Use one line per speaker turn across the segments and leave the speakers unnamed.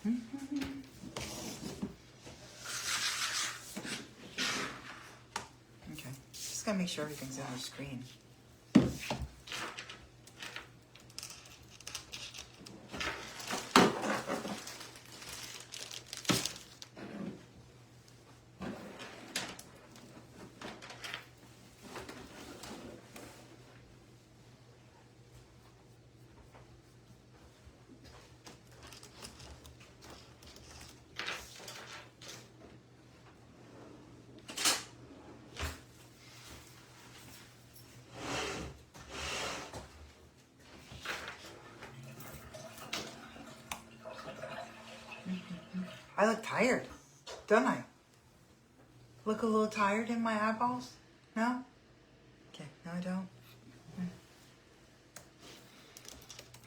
Okay, just gotta make sure everything's on our screen. I look tired, don't I? Look a little tired in my eyeballs? No? Okay, no I don't.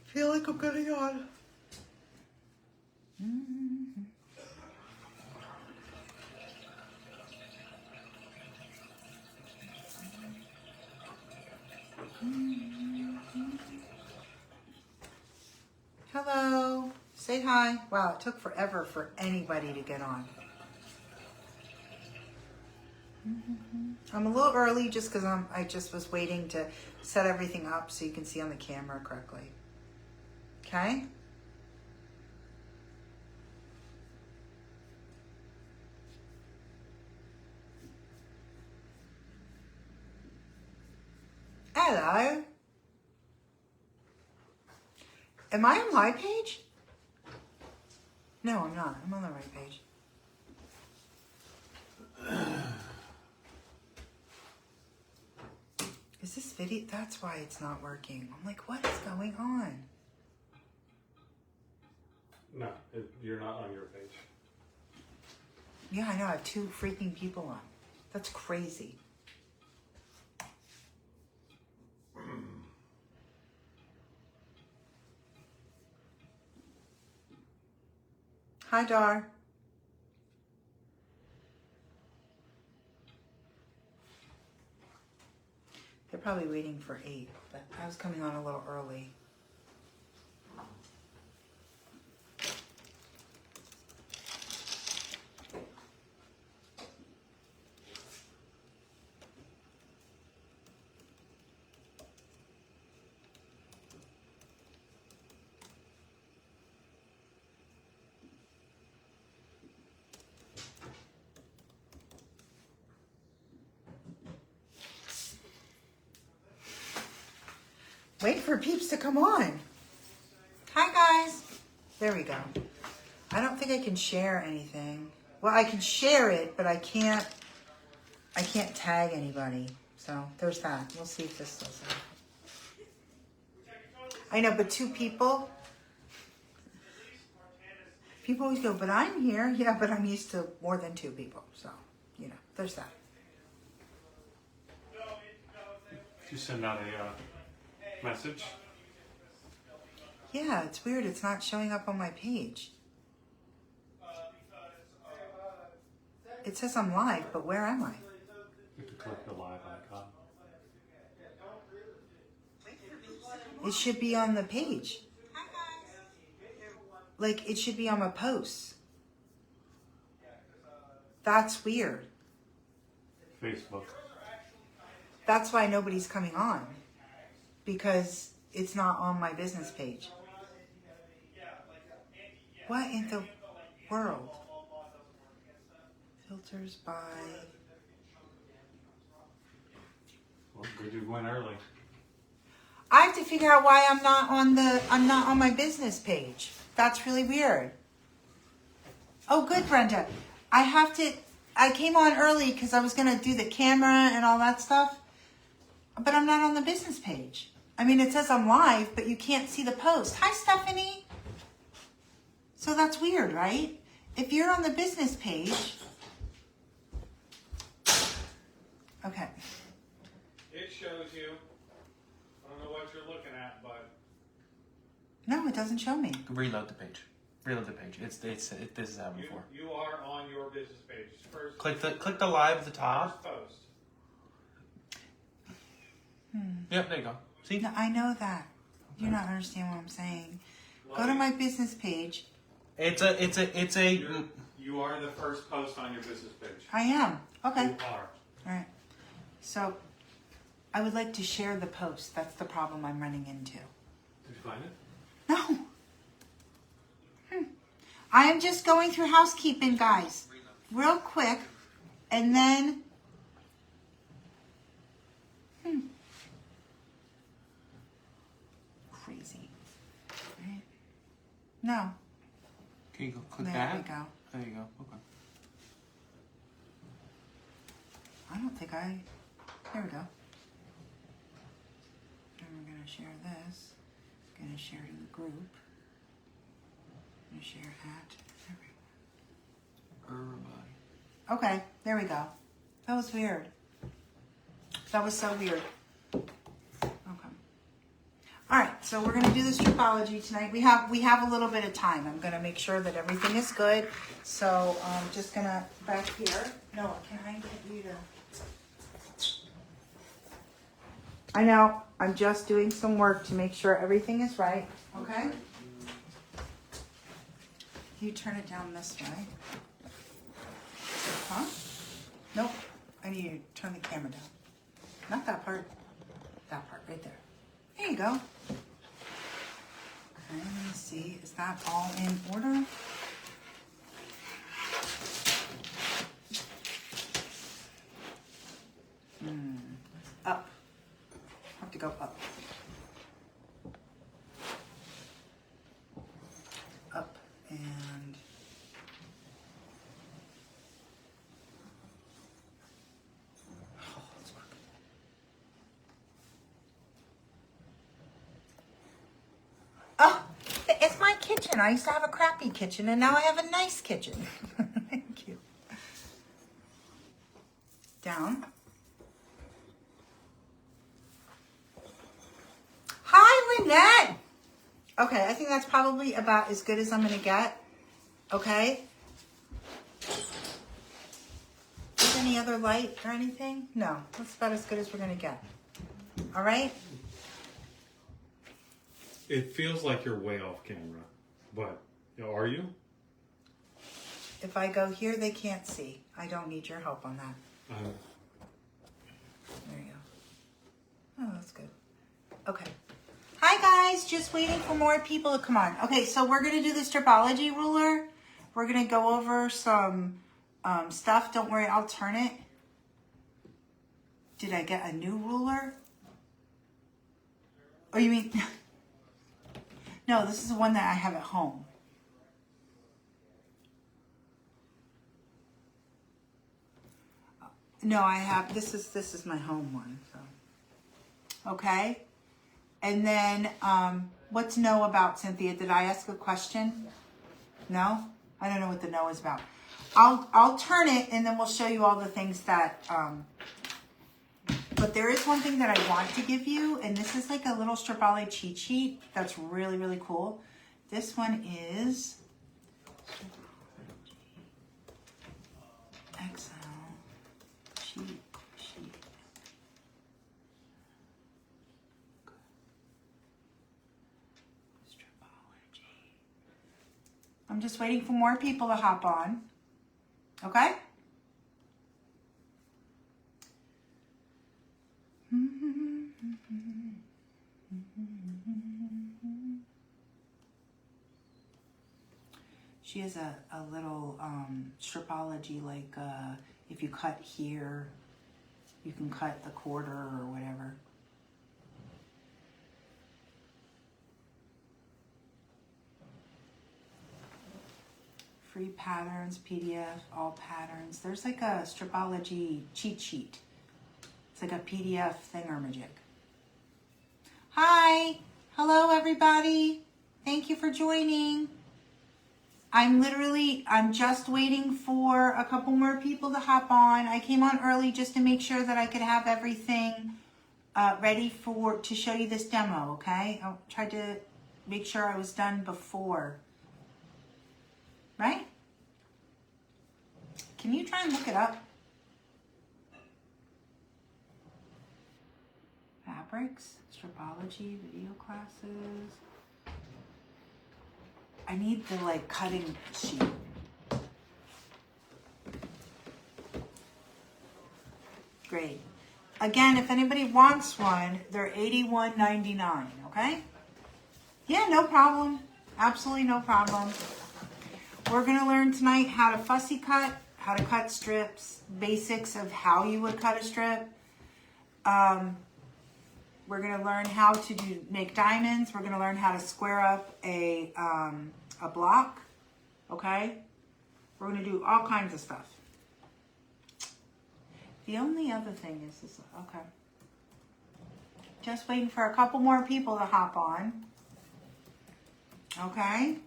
Feel like I'm gonna yawn. Hello. Say hi. Wow, it took forever for anybody to get on. I'm a little early just because I just was waiting to set everything up so you can see on the camera correctly. Okay? Hello. Am I on my page? No, I'm not. I'm on the right page. Is this video? That's why it's not working. I'm like, what is going on?
No, you're not on your page.
Yeah, I know. I have 2 freaking people on. That's crazy. Hi, Dar. They're probably waiting for 8, but I was coming on a little early. Wait for peeps to come on. Hi, guys. There we go. I don't think I can share anything. Well, I can share it, but I can't tag anybody. So there's that. We'll see if this does it. I know, but 2 people. People always go, but I'm here. Yeah, but I'm used to more than 2 people. So, you know, there's that.
You send out a message.
Yeah, it's weird. It's not showing up on my page. It says I'm live, but where am I?
You have to click the live icon.
It should be on the page. Like, it should be on my posts. That's weird.
Facebook.
That's why nobody's coming on. Because it's not on my business page. What in the world? Filters by...
Well, good you went early.
I have to figure out why I'm not on my business page. That's really weird. Oh, good, Brenda. I came on early because I was going to do the camera and all that stuff. But I'm not on the business page. I mean, it says I'm live, but you can't see the post. Hi, Stephanie. So that's weird, right? If you're on the business page... Okay.
It shows you. I don't know what you're looking at, but...
No, it doesn't show me.
Reload the page. Reload the page. This has happened before.
You are on your business page. First,
Click the live at the top.
first post.
Yep, there you go. See?
No, I know that. You're not understanding what I'm saying. Go to my business page,
It's a.
You are the first post on your business page.
I am. Okay.
You are.
All right. So, I would like to share the post. That's the problem I'm running into.
Did you find it?
No. I am just going through housekeeping, guys, real quick, and then. Crazy. Right? No.
Can you go click
There
that?
we go.
There you go. Okay.
I don't think I. There we go. And we're gonna share this. Gonna share it in the group. Gonna share at everyone.
Everybody.
Okay, there we go. That was weird. That was so weird. Okay. All right, so we're gonna do the Stripology tonight. We have a little bit of time. I'm gonna make sure that everything is good. So I'm just gonna back here. Noah, can I get you to? I know. I'm just doing some work to make sure everything is right. Okay. You turn it down this way. Huh? Nope. I need you to turn the camera down. Not that part. That part right there. There you go. Okay, let me see. Is that all in order? Up. Have to go up. Up and it's crooked. Oh, it's my kitchen. I used to have a crappy kitchen and now I have a nice kitchen. Thank you. Down. Hi, Lynette. Okay, I think that's probably about as good as I'm gonna get. Okay. Is any other light or anything? No, that's about as good as we're gonna get. All right.
It feels like you're way off camera, but are you?
If I go here, they can't see. I don't need your help on that. There you go. Oh, that's good. Okay. Hi guys, just waiting for more people to come on. Okay, so we're gonna do the Stripology ruler. We're gonna go over some stuff. Don't worry, I'll turn it. Did I get a new ruler? Oh, you mean? No, this is the one that I have at home. No, I have. This is my home one. So, okay. And then, what's no about, Cynthia? Did I ask a question? No? I don't know what the no is about. I'll turn it and then we'll show you all the things that, but there is one thing that I want to give you, and this is like a little Stripology cheat sheet that's really, really cool. This one is XL cheat sheet. I'm just waiting for more people to hop on. Okay? She has a little Stripology, like if you cut here, you can cut the quarter or whatever. Free patterns, PDF, all patterns. There's like a Stripology cheat sheet. It's like a PDF thingamajig. Hi, hello everybody. Thank you for joining. I'm just waiting for a couple more people to hop on. I came on early just to make sure that I could have everything ready to show you this demo, okay? I tried to make sure I was done before. Right? Can you try and look it up? Fabrics, Stripology, video classes. I I need the like cutting sheet. Great. Again, if anybody wants one, they're $81.99, okay? Yeah, no problem. Absolutely no problem. We're gonna learn tonight how to fussy cut, how to cut strips, basics of how you would cut a strip. We're gonna learn how to make diamonds. We're gonna learn how to square up a block, okay? We're gonna do all kinds of stuff. The only other thing is this, okay. Just waiting for a couple more people to hop on. Okay.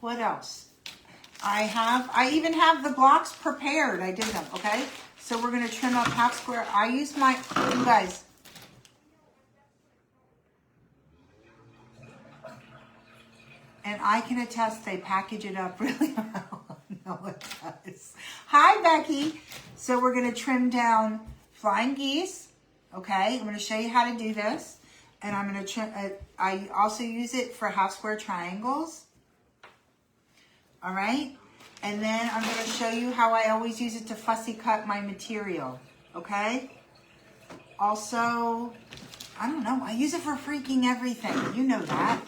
What else? I even have the blocks prepared. I did them, okay? So we're gonna trim up half square. I use my, you guys. And I can attest they package it up really well. No, it does. Hi, Becky. So we're gonna trim down flying geese. Okay, I'm gonna show you how to do this. And I'm gonna trim, I also use it for half square triangles. All right. And then I'm gonna show you how I always use it to fussy cut my material. Okay. Also, I don't know, I use it for freaking everything. You know that.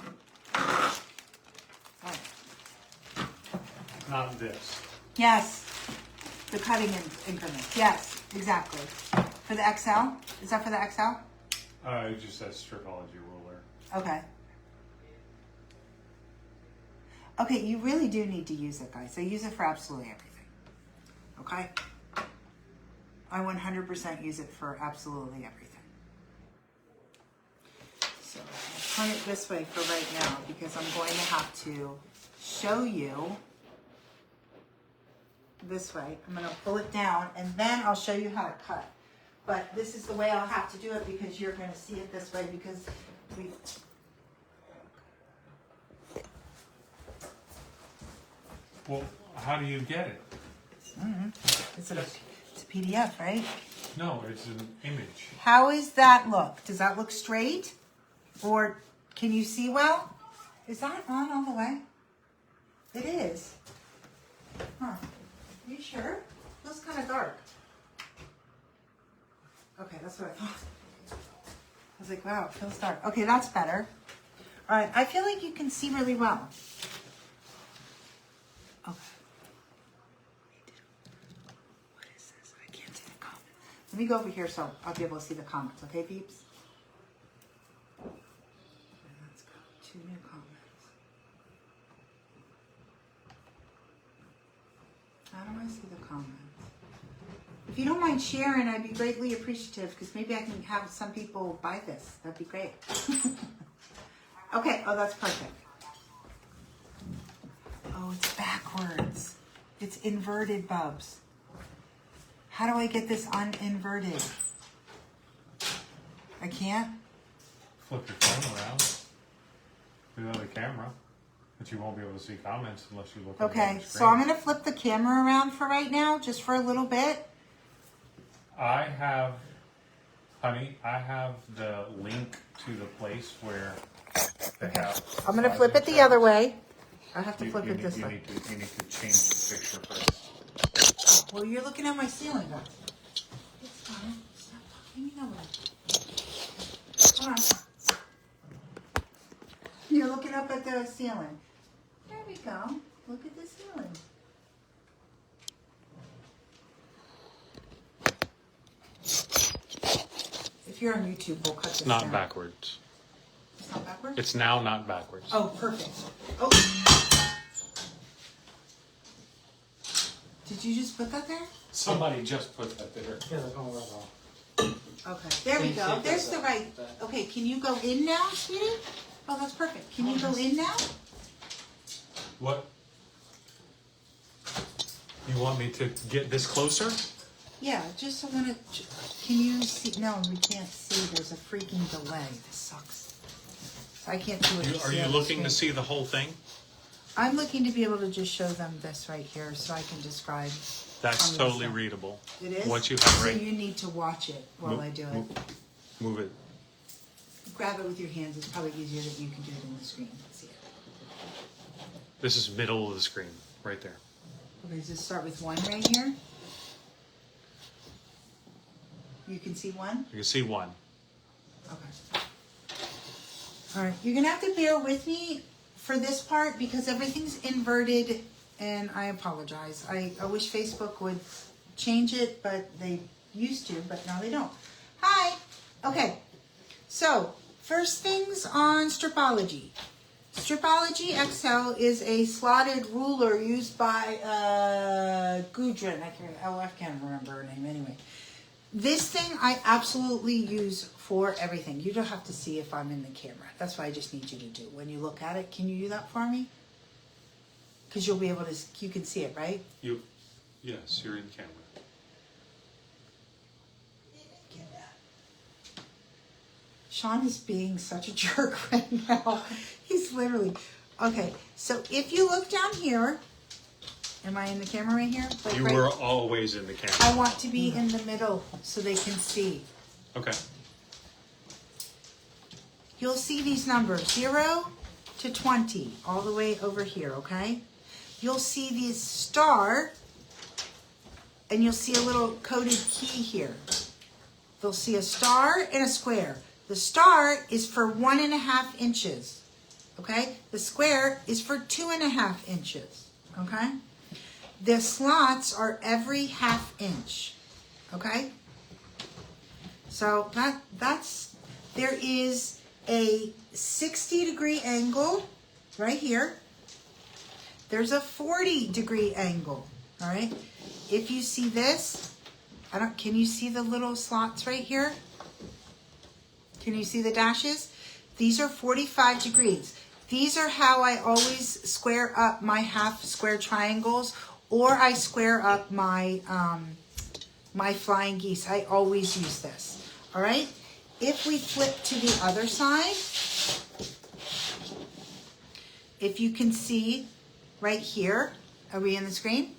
Not this.
Yes, the cutting increments. Yes, exactly. For the XL? Is that for the XL?
It just says Stripology ruler.
Okay. Okay, you really do need to use it, guys. I use it for absolutely everything. Okay? I 100% use it for absolutely everything. So I'll turn it this way for right now because I'm going to have to show you this way. I'm going to pull it down and then I'll show you how to cut. But this is the way I'll have to do it because you're going to see it this way because we...
Well, how do you get it?
Mm-hmm. It's a PDF, right?
No, it's an image.
How does that look? Does that look straight? Or can you see well? Is that on all the way? It is. Huh. Are you sure? It feels kind of dark. Okay, that's what I thought. I was like, wow, it feels dark. Okay, that's better. All right, I feel like you can see really well. Okay. What is this? I can't see the comments. Let me go over here so I'll be able to see the comments, okay, peeps? Let's go. 2 new comments. How do I see the comments? If you don't mind sharing, I'd be greatly appreciative because maybe I can have some people buy this. That'd be great. Okay, oh, that's perfect. Oh, it's backwards. It's inverted, Bubs. How do I get this uninverted? I can't?
Flip your phone around. Do another camera. But you won't be able to see comments unless you look at the
Okay,
screen.
so I'm going to flip the camera around for right now, just for a little bit.
I have the link to the place where they have...
I'm going to flip it the other way. I have to flip it this
you
way.
You need to change the picture first.
Well, you're looking at my ceiling, guys. It's fine. Stop talking me over. Come on. You're looking up at the ceiling. There we go. Look at the ceiling. If you're on YouTube, we'll cut this
Not
down.
backwards.
It's not backwards?
It's now not backwards.
Oh, perfect. Oh. Did you just put that there?
Somebody just put that there.
Okay, there we go. There's the right. Okay, can you go in now, sweetie? Oh, that's perfect. Can you go in now?
What? You want me to get this closer?
Yeah, just I want to. Can you see? No, we can't see. There's a freaking delay. This sucks. So I can't see what you
Are
see
you
on the
looking to
screen.
see the whole thing?
I'm looking to be able to just show them this right here so I can describe.
That's
on the
totally
side.
readable.
It is?
What you have
So
right.
you need to watch it while I do it.
Move it.
Grab it with your hands. It's probably easier that you can do it in the screen. Let's see it.
This is middle of the screen, right there.
Okay, just start with 1 right here. You can see 1?
You can see 1.
Okay. All right, you're gonna have to bear with me for this part because everything's inverted and I apologize. I wish Facebook would change it, but they used to, but now they don't. Hi. Okay, so first things on Stripology. Stripology XL is a slotted ruler used by Gudrun. I can't remember her name anyway. This thing I absolutely use for everything. You don't have to see if I'm in the camera. That's what I just need you to do. When you look at it, can you do that for me? Because you'll be able to, you can see it, right?
Yes, you're in camera.
Sean is being such a jerk right now. He's literally, okay. So if you look down here, am I in the camera right here? Like
You were always in the camera.
I want to be in the middle so they can see.
Okay.
You'll see these numbers, 0 to 20, all the way over here, okay? You'll see this star, and you'll see a little coded key here. They'll see a star and a square. The star is for 1.5 inches, okay? The square is for 2.5 inches, okay? The slots are every 1/2 inch, okay? So there is a 60-degree angle right here. There's a 40-degree angle, all right? If you see this, can you see the little slots right here? Can you see the dashes? These are 45 degrees. These are how I always square up my half square triangles, or I square up my my flying geese. I always use this, all right? If we flip to the other side, if you can see right here, are we in the screen?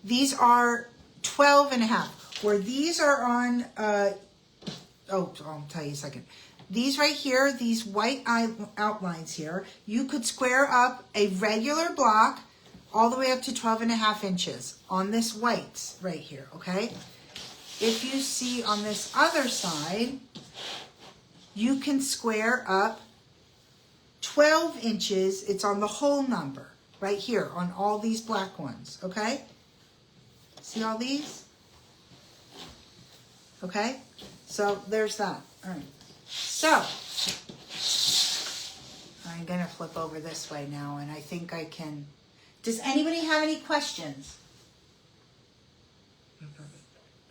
These are 12.5, where these are on, I'll tell you a second. These right here, these white outlines here, you could square up a regular block all the way up to 12.5 inches on this white right here, okay? If you see on this other side, you can square up 12 inches. It's on the whole number right here on all these black ones, okay? See all these? Okay? So there's that. All right. So I'm going to flip over this way now, and I think I can. Does anybody have any questions?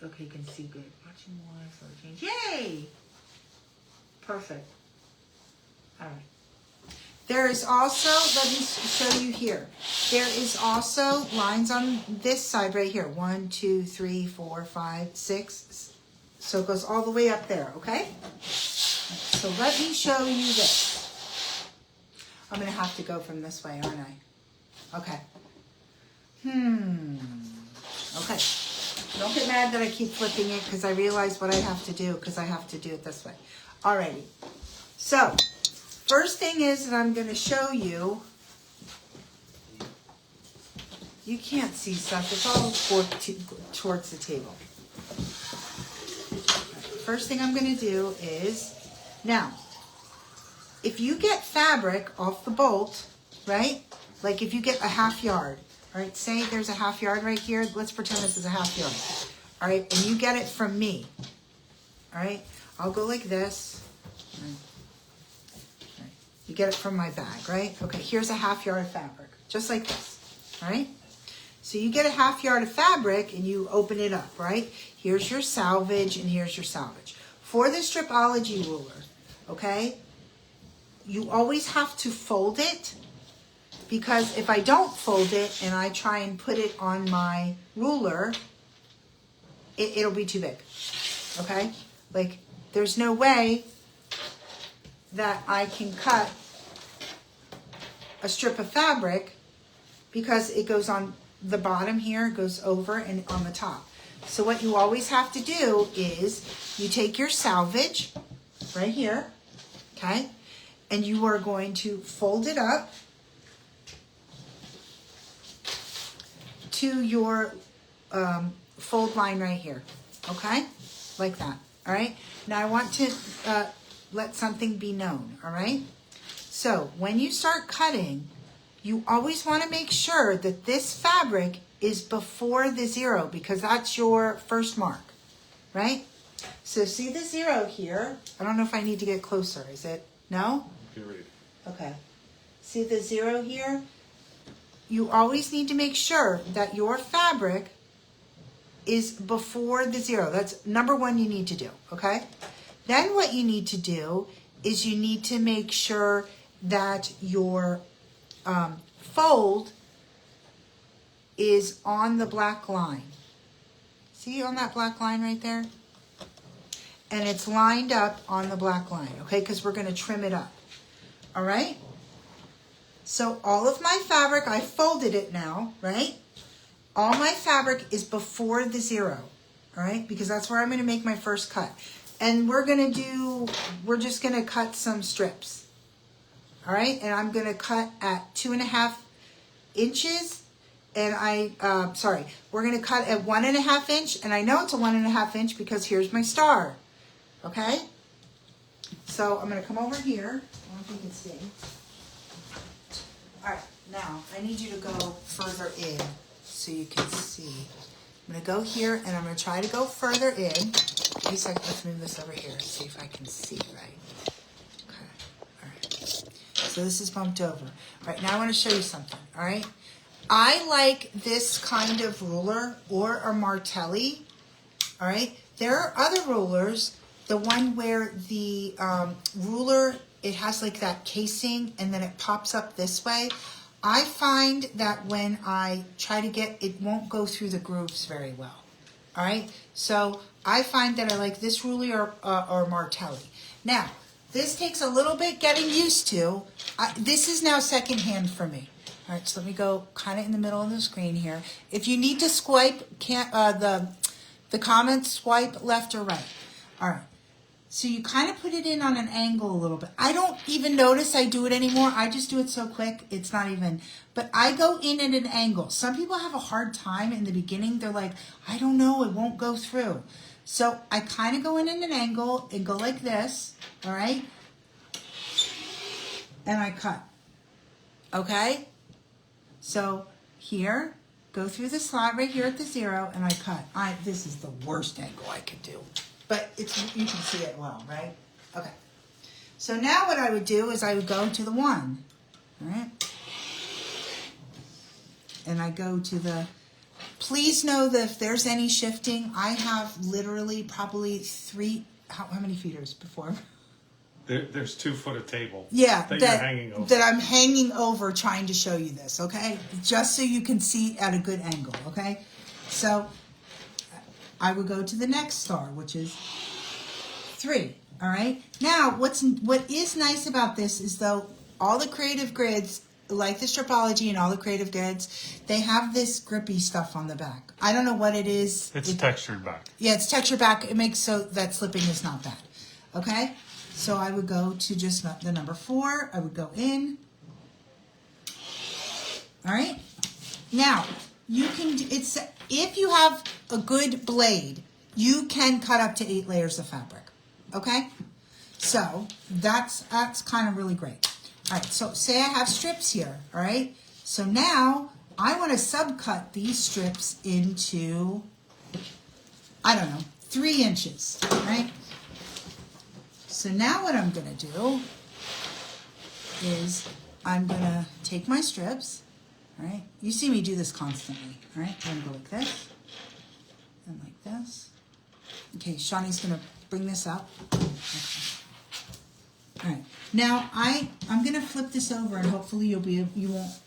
Okay, you can see good. Watching more for change. Yay! Perfect. All right. There is also, let me show you here. There is also lines on this side right here. 1, 2, 3, 4, 5, 6. So it goes all the way up there, okay? So let me show you this. I'm going to have to go from this way, aren't I? Okay. Okay. Don't get mad that I keep flipping it because I realize what I have to do because I have to do it this way. Alrighty. So, first thing is that I'm going to show you. You can't see stuff. It's all towards the table. First thing I'm going to do is, now, if you get fabric off the bolt, right? Like if you get a 1/2 yard, all right? Say there's a 1/2 yard right here. Let's pretend this is a 1/2 yard, all right? And you get it from me, all right? I'll go like this. All right. You get it from my bag, right? Okay, here's a 1/2 yard of fabric, just like this, all right? So you get a 1/2 yard of fabric and you open it up, right? Here's your salvage and here's your salvage. For the Stripology ruler, okay, you always have to fold it, because if I don't fold it and I try and put it on my ruler, it'll be too big, okay? Like, there's no way that I can cut a strip of fabric because it goes on the bottom here, goes over and on the top. So what you always have to do is you take your salvage right here, okay? And you are going to fold it up to your fold line right here, okay? Like that, all right? Now I want to let something be known, all right? So when you start cutting, you always want to make sure that this fabric is before the 0 because that's your first mark, right? So see the 0 here? I don't know if I need to get closer. Is it? No?
You can read.
Okay. See the 0 here? You always need to make sure that your fabric is before the 0. That's number one you need to do, okay? Then what you need to do is you need to make sure that your fold is on the black line. See on that black line right there? And it's lined up on the black line, okay? Because we're going to trim it up, all right? So all of my fabric, I folded it now, right? All my fabric is before the 0, all right? Because that's where I'm going to make my first cut. And we're just going to cut some strips, all right? And I'm going to cut at 2.5 inches. And we're going to cut at 1.5 inch. And I know it's a 1.5 inch because here's my star, okay? So I'm going to come over here. I don't know if you can see. All right, now I need you to go further in so you can see. I'm gonna go here and I'm gonna try to go further in. Let's move this over here and see if I can see right. Okay, all right. So this is bumped over. All right, now I wanna show you something, all right? I like this kind of ruler or a martelli, all right? There are other rulers, the one where the ruler, it has like that casing and then it pops up this way. I find that when I try to it won't go through the grooves very well. All right, so I find that I like this ruler or martelli. Now, this takes a little bit getting used to. This is now secondhand for me. All right, so let me go kind of in the middle of the screen here. If you need to swipe the comments, swipe left or right. All right. So you kind of put it in on an angle a little bit. I don't even notice I do it anymore. I just do it so quick. It's not even, but I go in at an angle. Some people have a hard time in the beginning. They're like, I don't know, it won't go through. So I kind of go in at an angle and go like this, all right? And I cut, okay? So here, go through the slot right here at the 0 and I cut. This is the worst angle I could do. But you can see it well, right? Okay. So now what I would do is I would go to the 1, all right? And I go to the, please know that if there's any shifting, I have literally probably 3, how many feeders before?
There's 2 foot of table.
Yeah,
that you're hanging over.
That I'm hanging over trying to show you this, okay? Just so you can see at a good angle, okay? So I would go to the next star, which is 3, all right? Now, what is nice about this is though all the creative grids, like the Stripology and all the creative grids, they have this grippy stuff on the back. I don't know what it is.
It's textured back.
Yeah, it's textured back. It makes so that slipping is not bad, okay? So I would go to just the number 4. I would go in, all right? Now, you can, if you have a good blade, you can cut up to 8 layers of fabric, okay? So that's kind of really great. All right, so say I have strips here, all right? So now I want to subcut these strips into, I don't know, 3 inches, right? So now what I'm going to do is I'm going to take my strips, all right? You see me do this constantly, all right? I'm going to go like this and like this. Okay, Shawnee's going to bring this up. Okay. All right. Now I'm going to flip this over and hopefully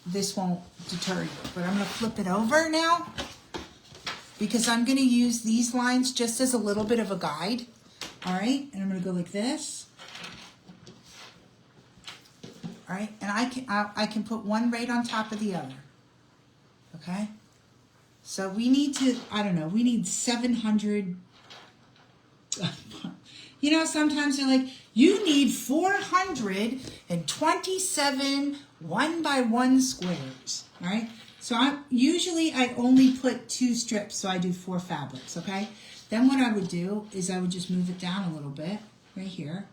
this won't deter you. But I'm going to flip it over now because I'm going to use these lines just as a little bit of a guide. All right, and I'm going to go like this. All right, and I can put one right on top of the other. Okay, so we need to, I don't know, we need 700. You know, sometimes they're like, you need 427 1 by 1 squares. All right, So usually I only put 2 strips, so I do 4 fabrics, okay? Then what I would do is I would just move it down a little bit, right here,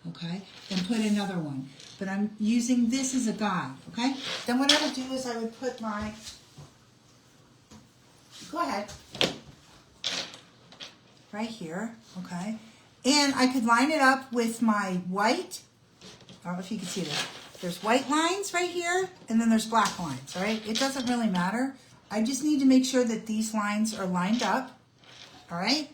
okay? Then put another one. But I'm using this as a guide, okay? Then what I would do is I would put my, go ahead, right here, okay? And I could line it up with my white. I don't know if you can see this. There's white lines right here, and then there's black lines, all right? It doesn't really matter. I just need to make sure that these lines are lined up, all right?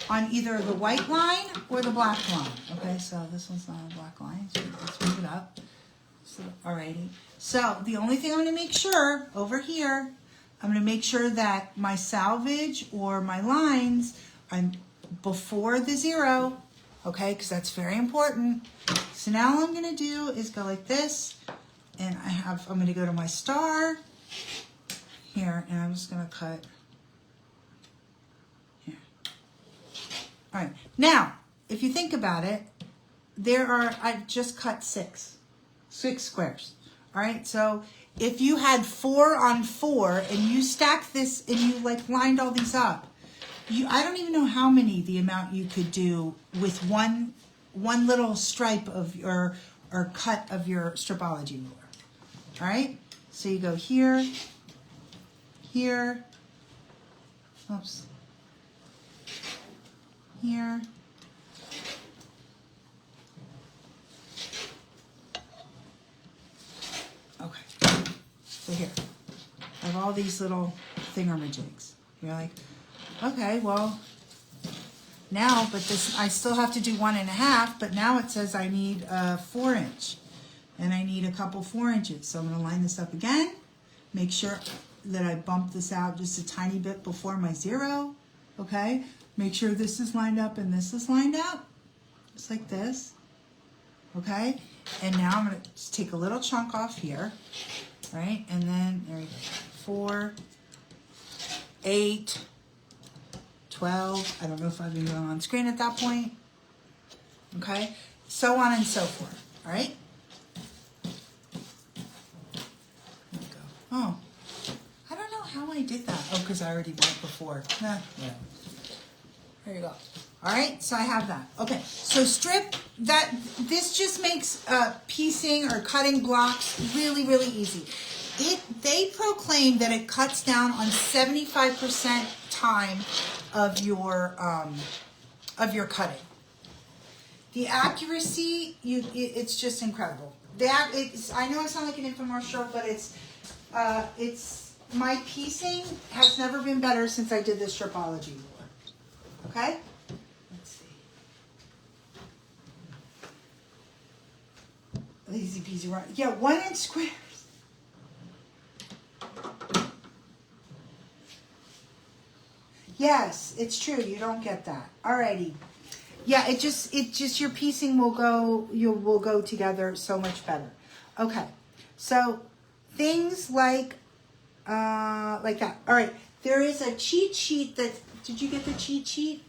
On either the white line or the black line. Okay, so this one's not a black line, so let's move it up. So, alrighty. So the only thing I'm gonna make sure, over here, I'm gonna make sure that my salvage or my lines are before the 0, okay, because that's very important. So now all I'm gonna do is go like this, and I'm gonna go to my star here, and I'm just gonna cut here. All right, now, if you think about it, I just cut 6 squares, all right? So if you had 4 on 4 and you stacked this and you like lined all these up, I don't even know how many the amount you could do with one little stripe of your, or cut of your Stripology ruler. All right, so you go here, here, oops, here, okay, so here, I have all these little thingamajigs. You're like, okay, well, now, but this, I still have to do 1.5, but now it says I need a 4-inch, and I need a couple 4 inches. So I'm gonna line this up again, make sure that I bump this out just a tiny bit before my 0, okay? Make sure this is lined up and this is lined up, just like this, okay? And now I'm gonna just take a little chunk off here, right? And then, there we go, 4, 8, 12, I don't know if I've been going on screen at that point, okay? So on and so forth, all right? There we go. Oh, I don't know how I did that. Oh, because I already went before. Yeah. There you go. All right, so I have that. Okay, so strip that. This just makes piecing or cutting blocks really, really easy. They proclaim that it cuts down on 75% time of your cutting. The accuracy, it's just incredible. I know I sound like an infomercial, but it's my piecing has never been better since I did this Stripology ruler. Okay? Let's see. Easy peasy, right? Yeah, 1-inch squares. Yes, it's true. You don't get that. Alrighty. Yeah, it just your piecing will go together so much better. Okay. So things like that. All right. There is a cheat sheet that. Did you get the cheat sheet?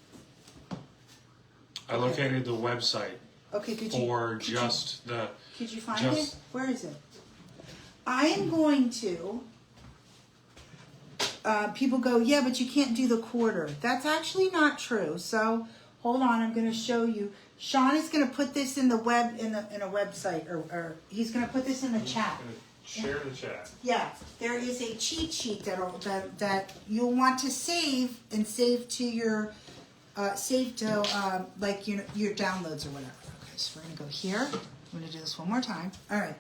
I located the website.
Okay.
Could
you find it? Where is it? I am going to. People go, yeah, but you can't do the quarter. That's actually not true. So hold on, I'm going to show you. Sean is going to put this in the web in a website, or he's going to put this in the chat.
Share the chat.
Yeah, there is a cheat sheet that you'll want to save to your like your downloads or whatever. Okay, so we're going to go here. I'm going to do this one more time. All right.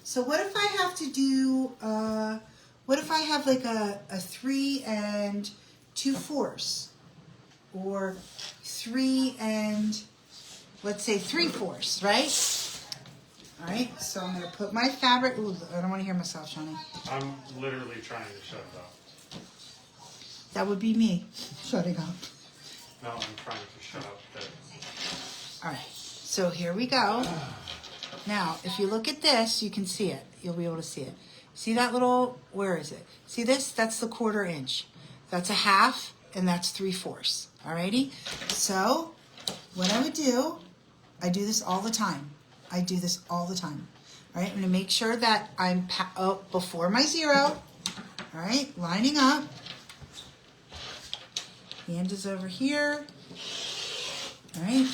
So what if I have to do? What if I have like a 3 2/4, or 3 and let's say 3/4, right? All right. So I'm gonna put my fabric. Ooh, I don't want to hear myself, Shawnee.
I'm literally trying to shut it up.
That would be me shutting up.
No, I'm trying to shut up.
All right. So here we go. Now, if you look at this, you can see it. You'll be able to see it. See that little, where is it? See this? That's the 1/4 inch. That's a 1/2, and that's 3/4. Alrighty? So, what I would do, I do this all the time. All right, I'm gonna make sure that I'm before my 0. All right, lining up. Hand is over here. All right,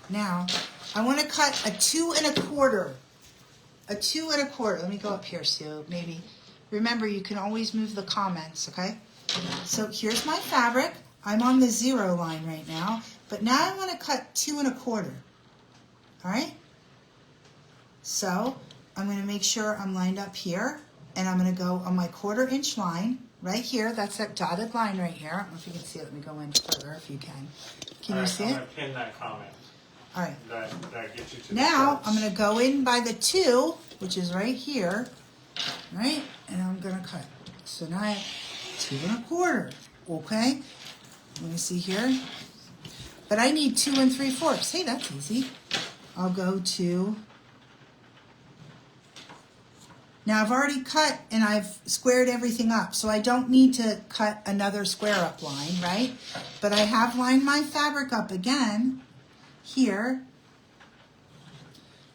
now I want to cut a 2 1/4. A 2 1/4. Let me go up here, Sue. Maybe. Remember, you can always move the comments, okay? So here's my fabric. I'm on the 0 line right now, but now I want to cut 2 1/4. All right? So I'm going to make sure I'm lined up here, and I'm going to go on my 1/4 inch line right here. That's that dotted line right here. I don't know if you can see it. Let me go in further if you can. Can you see
I'm
it?
gonna pin that comment.
All right.
That gets you to
Now
the
I'm going to go in by the 2, which is right here, right? And I'm going to cut. So now I have 2 1/4. Okay. Let me see here. But I need 2 3/4. Hey, that's easy. I'll go to. Now I've already cut and I've squared everything up, so I don't need to cut another square up line, right? But I have lined my fabric up again here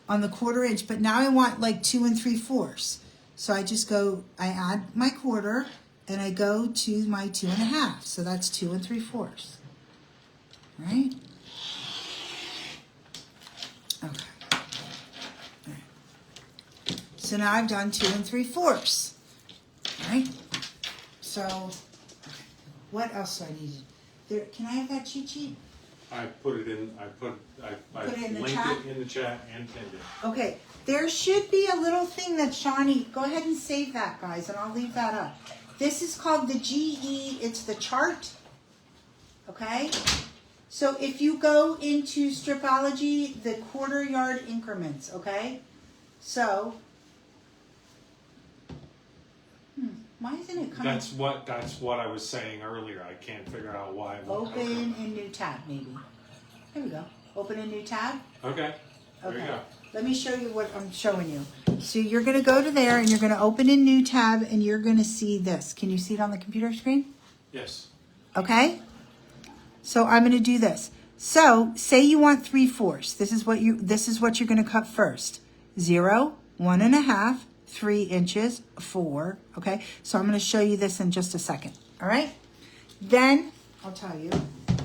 on the 1/4 inch, but now I want like 2 3/4. So I just go, I add my 1/4 and I go to my 2 1/2. So that's 2 3/4. Right? Okay. So now I've done 2 3/4. Right? So what else do I need? There, can I have that cheat sheet?
I put it in. I put
it in the
linked
chat?
it in the chat and pinned it.
Okay, there should be a little thing that Shawnee, go ahead and save that, guys, and I'll leave that up. This is called the GE, it's the chart, okay? So if you go into Stripology, the 1/4 yard increments, okay? So, why isn't it coming?
That's what I was saying earlier. I can't figure out why.
Open in new tab, maybe. There we go. Open a new tab.
Okay. There you
Okay.
go.
Let me show you what I'm showing you. So you're going to go to there and you're going to open in new tab and you're going to see this. Can you see it on the computer screen?
Yes.
Okay. So I'm going to do this. So say you want 3/4. This is what you're going to cut first. 0, 1 1/2, 3 inches, 4. Okay. So I'm going to show you this in just a second. All right. Then I'll tell you.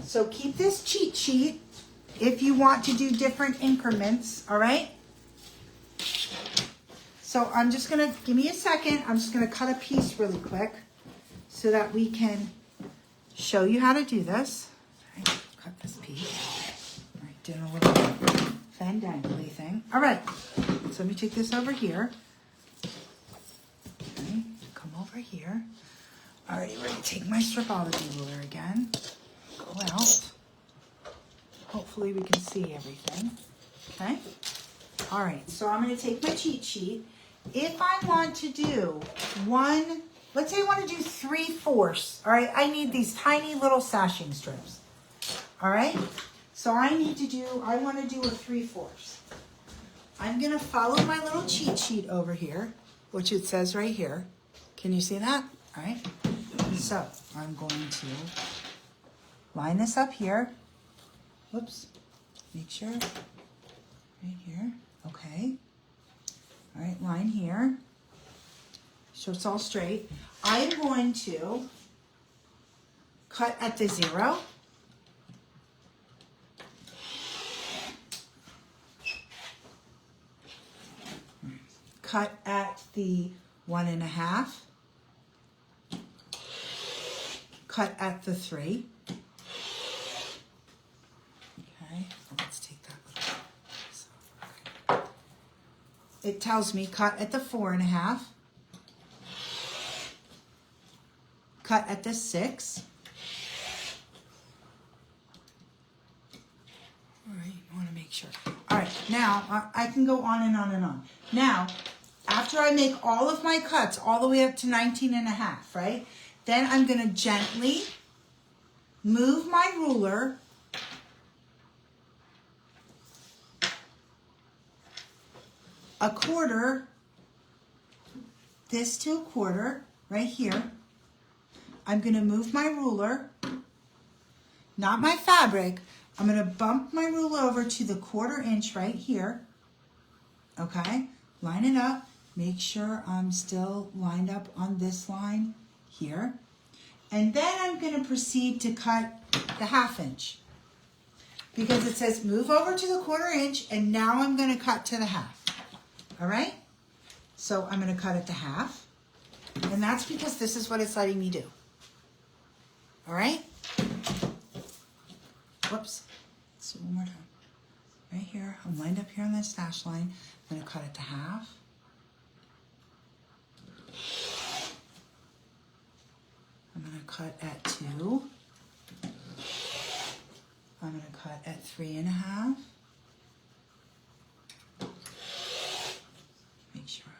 So keep this cheat sheet if you want to do different increments. All right. So I'm just going to, give me a second. I'm just going to cut a piece really quick so that we can show you how to do this. All right, cut this piece. All right, doing a little fandangly thing. All right, so let me take this over here. Okay, come over here. All right, we're going to take my Stripology ruler again. Go out. Hopefully we can see everything. Okay. All right, so I'm going to take my cheat sheet. If I want to do let's say I want to do 3/4. All right, I need these tiny little sashing strips. All right, so I want to do a 3/4. I'm going to follow my little cheat sheet over here, which it says right here. Can you see that? All right, so I'm going to line this up here. Whoops, make sure, right here, okay. All right, line here, so it's all straight. I'm going to cut at the 0. Cut at the 1 1/2. Cut at the 3. Okay, let's take that little piece off. Okay. It tells me cut at the 4 1/2. Cut at the 6. All right, I want to make sure. All right, now I can go on and on and on. Now, after I make all of my cuts all the way up to 19 1/2, right? Then I'm going to gently move my ruler a 1/4, this to a 1/4, right here. I'm going to move my ruler, not my fabric. I'm going to bump my ruler over to the 1/4 inch right here. Okay, line it up, make sure I'm still lined up on this line here. And then I'm going to proceed to cut the 1/2 inch. Because it says move over to the 1/4 inch, and now I'm going to cut to the 1/2. All right? So I'm going to cut it to 1/2. And that's because this is what it's letting me do. All right? Whoops. Let's do it one more time. Right here, I'm lined up here on this dash line. I'm going to cut it to 1/2. I'm going to cut at 2. I'm going to cut at 3.5. Make sure.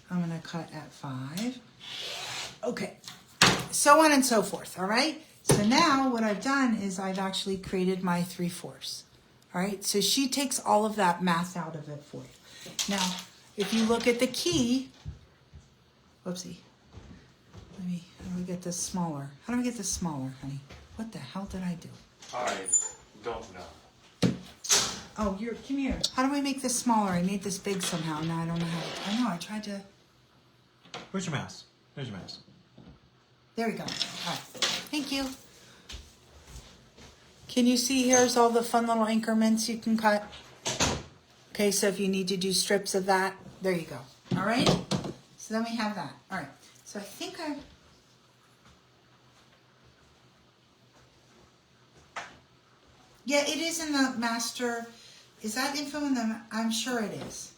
I'm going to cut at 5. Okay. So on and so forth. All right. So now what I've done is I've actually created my 3/4. All right. So she takes all of that math out of it for you. Now, if you look at the key, whoopsie. How do we get this smaller? How do we get this smaller, honey? What the hell did I do?
I don't know.
Oh, come here. How do I make this smaller? I made this big somehow. Now I don't know how to. I know, I tried to.
Where's your mouse? There's your mouse.
There we go. All right. Thank you. Can you see here's all the fun little increments you can cut? Okay, so if you need to do strips of that, there you go. All right? So then we have that. All right. So I think yeah, it is in the master. Is that info in the, I'm sure it is.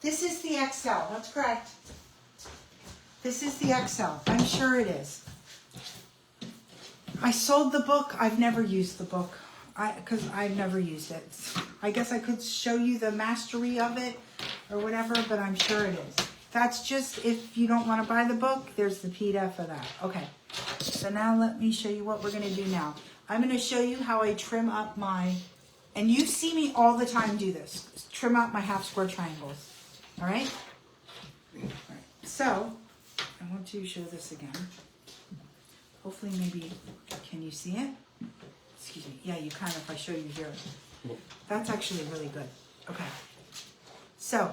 This is the XL, that's correct. This is the XL, I'm sure it is. I sold the book, I've never used the book. Because I've never used it. I guess I could show you the mastery of it or whatever, but I'm sure it is. That's just if you don't want to buy the book, there's the PDF of that. Okay, so now let me show you what we're going to do now. I'm going to show you how I trim up my, and you see me all the time do this, trim up my 1/2 square triangles. All right? All right. So, I want to show this again. Hopefully maybe, can you see it? Excuse me. Yeah, you can if I show you here. That's actually really good. Okay. So,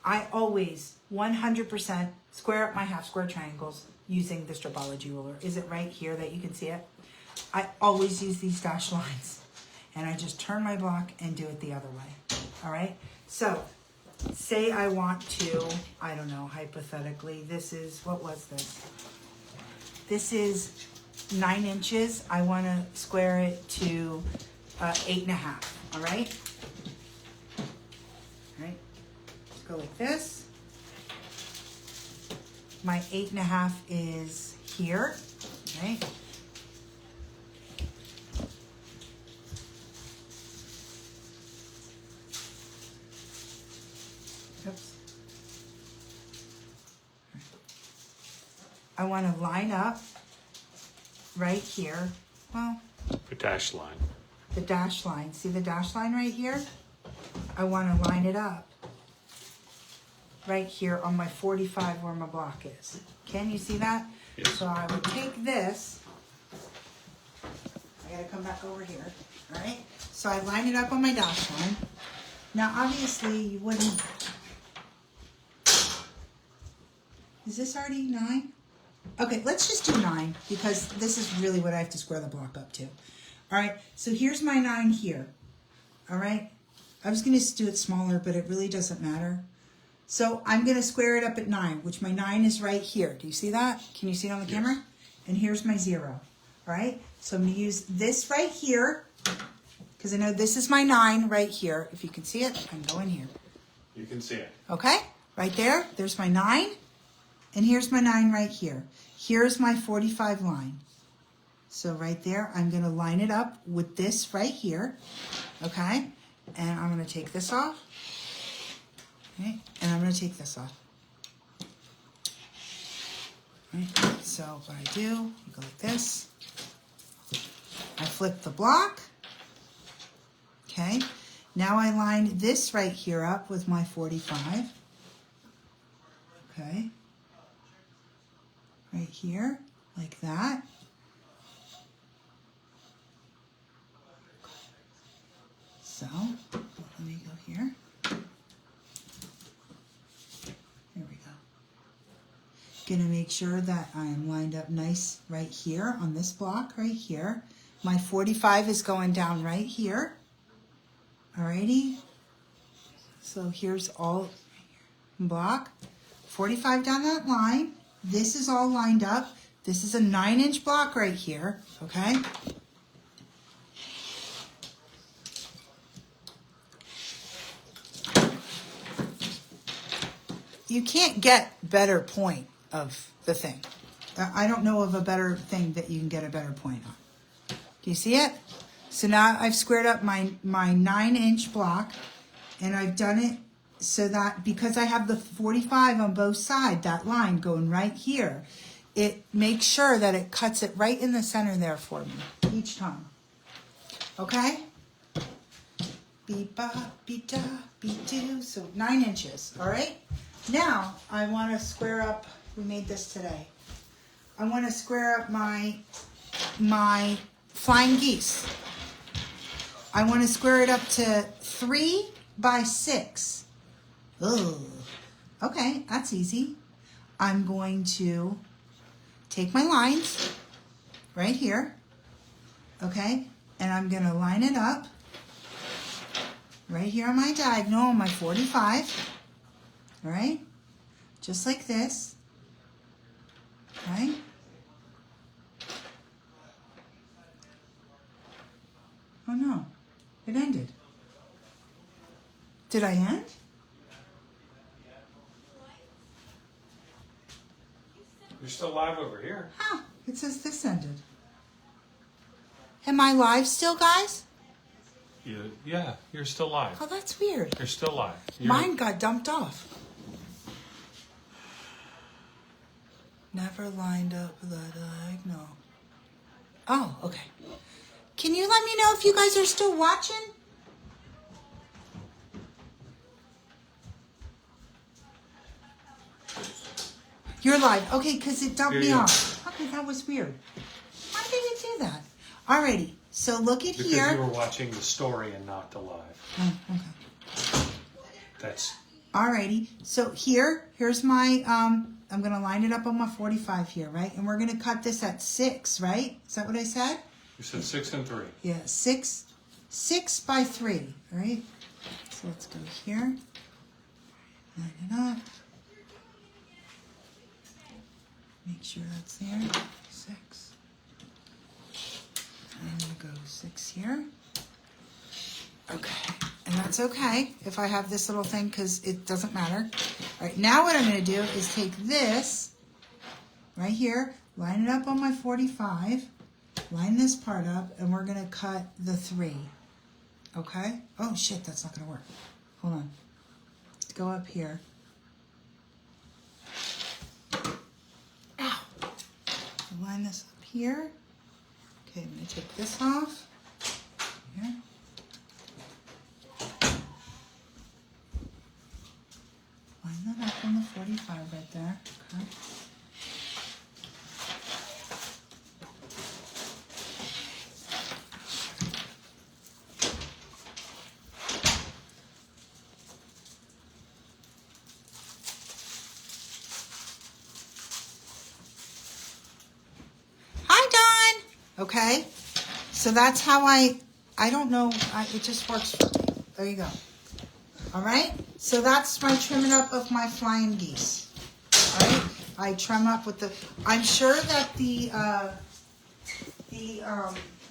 I always 100% square up my 1/2 square triangles using the Stripology ruler. Is it right here that you can see it? I always use these dashed lines. And I just turn my block and do it the other way. All right? So, say I want to, I don't know, hypothetically, this is, what was this? This is 9 inches. I want to square it to 8.5. All right? All right. Let's go like this. My 8.5 is here. Right? Oops. I want to line up right here. Well,
The dash line.
the dash line. See the dash line right here? I want to line it up right here on my 45 where my block is. Can you see that?
Yes.
So I would take this. I gotta come back over here. All right? So I line it up on my dash line. Now obviously you wouldn't. Is this already 9? Okay, let's just do 9 because this is really what I have to square the block up to. All right, so here's my 9 here. All right, I was going to do it smaller, but it really doesn't matter. So I'm going to square it up at 9, which my 9 is right here. Do you see that? Can you see it on the camera? And here's my 0. All right, so I'm going to use this right here because I know this is my 9 right here. If you can see it, I can go in here.
You can see it.
Okay, right there. There's my 9. And here's my 9 right here. Here's my 45 line. So right there, I'm going to line it up with this right here. Okay? And I'm going to take this off. Okay? And I'm going to take this off. Right? So what I do, you go like this. I flip the block. Okay? Now I line this right here up with my 45. Okay? Right here, like that. So, let me Gonna make sure that I'm lined up nice right here on this block right here. My 45 is going down right here. Alrighty. So here's all block. 45 down that line. This is all lined up. This is a 9-inch block right here, okay? You can't get better point of the thing. I don't know of a better thing that you can get a better point on. Do you see it? So now I've squared up my 9-inch block, and I've done it so that because I have the 45 on both sides, that line going right here, it makes sure that it cuts it right in the center there for me each time. Okay? Beep-ba, beep-da, beep-do. So 9 inches, all right? Now, I want to square up, we made this today. I want to square up my flying geese. I want to square it up to 3 by 6. Ugh. Okay, that's easy. I'm going to take my lines right here, okay, and I'm going to line it up right here on my diagonal on my 45, all right, just like this, right? Oh no, it ended. Did I end?
You're still live over here.
Huh, it says this ended. Am I live still, guys?
Yeah, you're still live.
Oh, that's weird.
You're still live.
Mine got dumped off. Never lined up the diagonal. Oh, okay. Can you let me know if you guys are still watching? You're live. Okay, because it dumped me off. Okay, that was weird. Why did it do that? Alrighty, so look at
Because
here.
you were watching the story and not the live.
Oh, okay.
That's
Alrighty, so here's my, I'm going to line it up on my 45 here, right? And we're going to cut this at 6, right? Is that what I said?
you said 6 and 3.
Yeah, 6 by 3, all right? So let's go here, line it up. Make sure that's there, 6. And we go 6 here. Okay, and that's okay if I have this little thing because it doesn't matter. All right, now what I'm going to do is take this right here, line it up on my 45, line this part up, and we're going to cut the 3. Okay? Oh, shit, that's not going to work. Hold on. Let's go up here. Ow! Line this up here. Okay, I'm going to take this off. Here. Line that up on the 45 right there. Okay. Hi, Dawn. Okay. So that's how I don't know. It just works for me. There you go. All right, so that's my trimming up of my flying geese. All right, I trim up with the, I'm sure that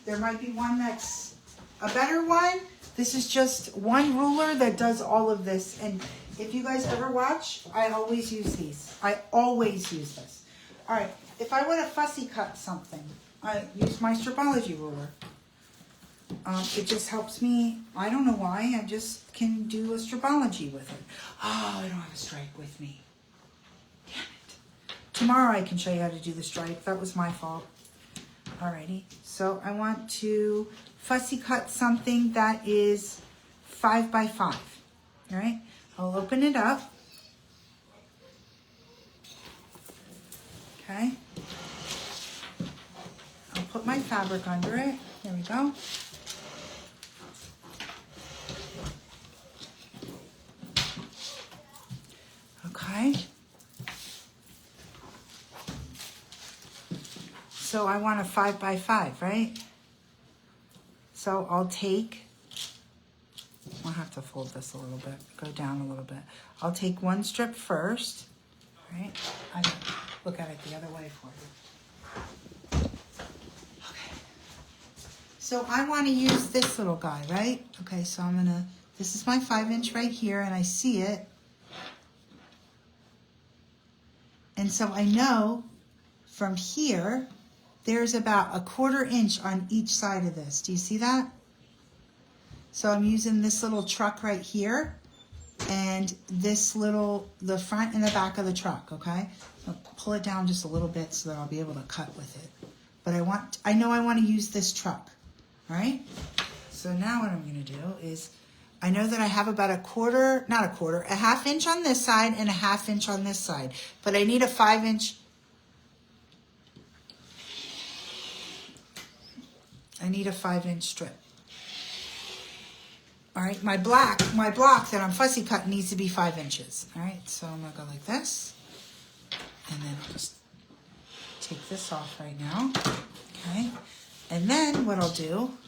there might be one that's a better one. This is just one ruler that does all of this. And if you guys ever watch, I always use these. I always use this. All right, if I want to fussy cut something, I use my Stripology ruler. It just helps me. I don't know why. I just can do a Stripology with it. Oh, I don't have a stripe with me. Damn it. Tomorrow I can show you how to do the stripe. That was my fault. Alrighty. So I want to fussy cut something that is 5 by 5. Alright. I'll open it up. Okay. I'll put my fabric under it. There we go. Okay. So I want a 5 by 5, right? So I'll have to fold this a little bit, go down a little bit. I'll take one strip first, right? I can look at it the other way for you. Okay. So I want to use this little guy, right? Okay, so this is my 5-inch right here, and I see it. And so I know from here, there's about a 1/4 inch on each side of this. Do you see that? So I'm using this little truck right here and the front and the back of the truck, okay? I'll pull it down just a little bit so that I'll be able to cut with it. But I know I want to use this truck, all right? So now what I'm gonna do is, I know that I have about a 1/2 inch on this side and a 1/2 inch on this side, but I need a 5-inch. I need a 5-inch strip. All right, my block that I'm fussy cutting needs to be 5 inches. All right, so I'm gonna go like this, and then I'll just take this off right now, okay? And then what I'll do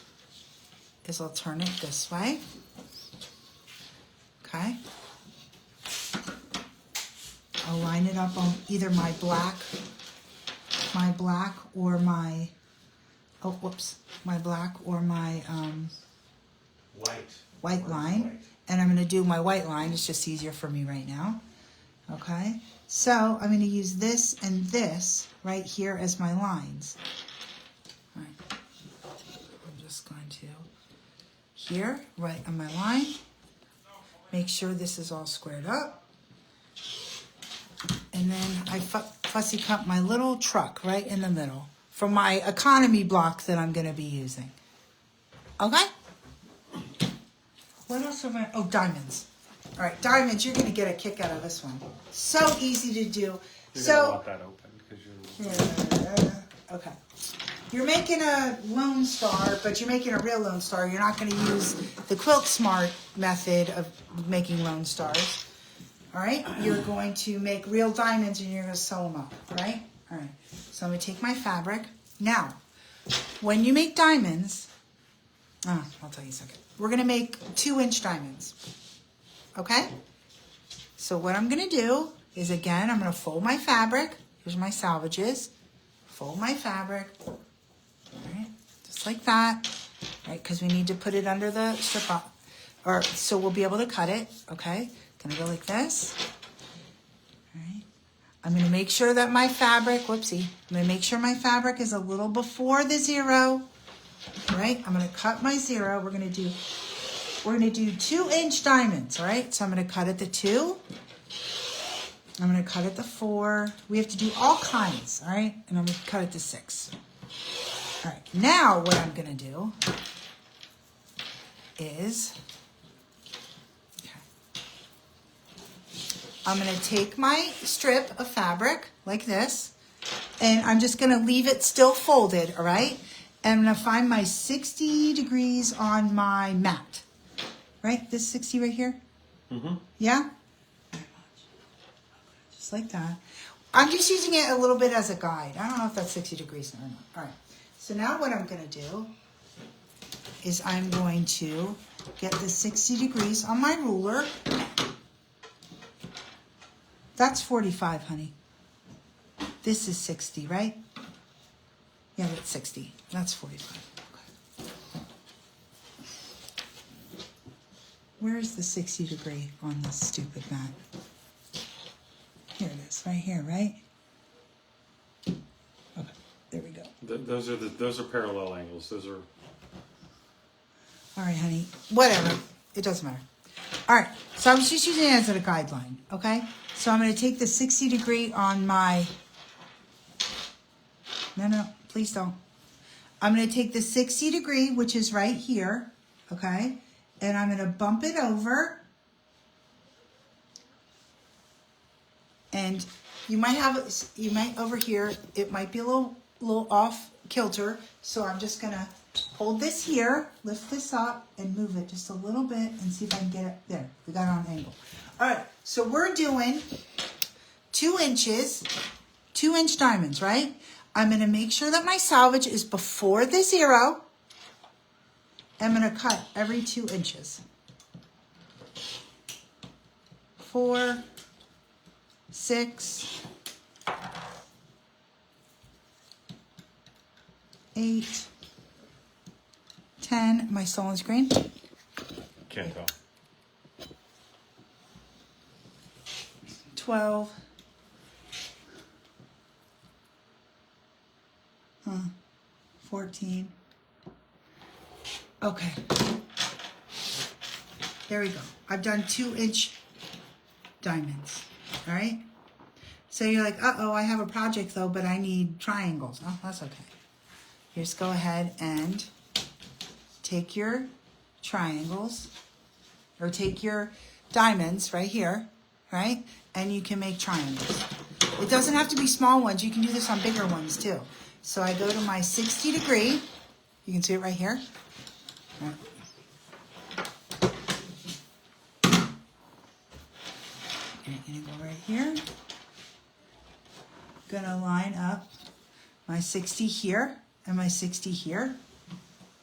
is I'll turn it this way, okay? I'll line it up on either my black or my, my black or my white line. And I'm gonna do my white line, it's just easier for me right now, okay? So I'm gonna use this and this right here as my lines. All right, I'm just going to, here, right on my line, make sure this is all squared up. And then I fussy cut my little truck right in the middle for my economy block that I'm gonna be using. Okay? What else am I, diamonds. All right, diamonds, you're gonna get a kick out of this one. So easy to do.
You're gonna want that open because you're...
Okay. You're making a Lone Star, but you're making a real Lone Star. You're not gonna use the Quilt Smart method of making Lone Stars. All right, you're going to make real diamonds and you're gonna sew them up, right? All right, so I'm gonna take my fabric. Now, when you make diamonds, I'll tell you a second. We're gonna make 2-inch diamonds, okay? So what I'm gonna do is, again, I'm gonna fold my fabric. Here's my salvages. Fold my fabric, all right, just like that, right? Because we need to put it under the strip up, or so we'll be able to cut it, okay? Gonna go like this, all right? I'm gonna make sure that my fabric, I'm gonna make sure my fabric is a little before the 0, right? I'm gonna cut my 0. We're gonna do 2-inch diamonds, all right? So I'm gonna cut at the 2. I'm gonna cut at the 4. We have to do all kinds, all right? And I'm gonna cut at the 6. All right, now what I'm gonna do is, I'm gonna take my strip of fabric like this, and I'm just gonna leave it still folded, all right? And I'm gonna find my 60 degrees on my mat, right? This 60 right here? Mm-hmm. Yeah? Just like that. I'm just using it a little bit as a guide. I don't know if that's 60 degrees or not. All right, so now what I'm gonna do is I'm going to get the 60 degrees on my ruler. That's 45, honey. This is 60, right? Yeah, that's 60. That's 45. Okay. Where is the 60 degree on this stupid mat? Here it is, right here, right? Okay, there we go.
Those are parallel angles. Those are...
All right, honey. Whatever. It doesn't matter. All right, so I was just using it as a guideline, okay? So I'm going to take the 60 degree on my... No, please don't. I'm going to take the 60 degree, which is right here, okay? And I'm going to bump it over. And you might over here, it might be a little off kilter. So I'm just going to hold this here, lift this up, and move it just a little bit and see if I can get it there. We got it on angle. All right, so we're doing 2 inches, 2-inch diamonds, right? I'm going to make sure that my salvage is before the 0. I'm going to cut every 2 inches. 4, 6, 8, 10. Am I still on screen?
Can't tell.
12. 14. Okay. There we go. I've done 2-inch diamonds. All right. So you're like, uh-oh, I have a project though, but I need triangles. Oh, that's okay. Just go ahead and take your triangles, or take your diamonds right here, right? And you can make triangles. It doesn't have to be small ones. You can do this on bigger ones too. So I go to my 60 degree. You can see it right here. All right. I'm gonna go right here. Gonna line up my 60 here and my 60 here.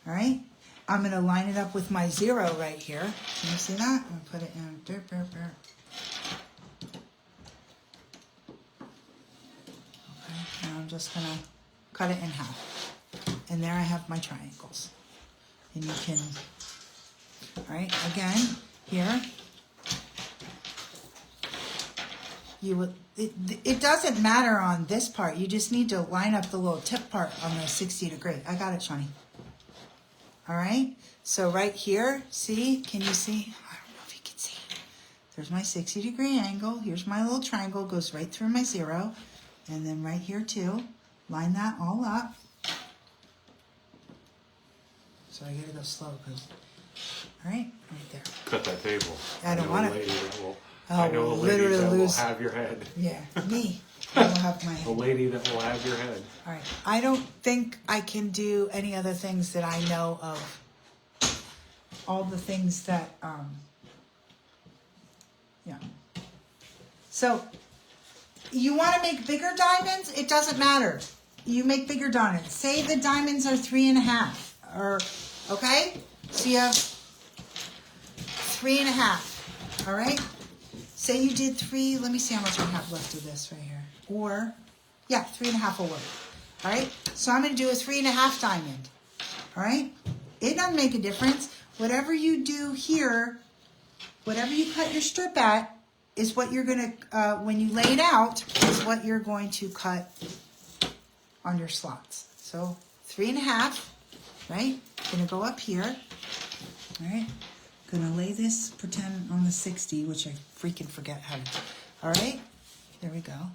All right. I'm gonna line it up with my 0 right here. Can you see that? I'm gonna put it in. Okay, and I'm just gonna cut it in half. And there I have my triangles. And you can, all right, again, here, you would, it doesn't matter on this part. You just need to line up the little tip part on the 60 degree. I got it, Shawnee. All right, so right here, see, can you see? I don't know if you can see. There's my 60 degree angle. Here's my little triangle, goes right through my 0. And then right here too, line that all up. So I gotta go slow, because, all right, right there.
Cut that table.
I don't want it.
I know a lady that will have your head.
Yeah, me. I will have my
A
head.
lady that will have your head.
All right. I don't think I can do any other things that I know of. All the things that, yeah. So, you want to make bigger diamonds? It doesn't matter. You make bigger diamonds. Say the diamonds are 3.5, or, okay? So you have 3.5, all right? Say you did 3, let me see how much I have left of this right here. Or, yeah, 3.5 will work. All right, so I'm going to do a 3.5 diamond. All right, it doesn't make a difference. Whatever you do here, whatever you cut your strip at, is what you're going to, when you lay it out, is what you're going to cut on your slots. So 3.5, right? Going to go up here. All right, going to lay this, pretend on the 60, which I freaking forget how to do. All right, there we go.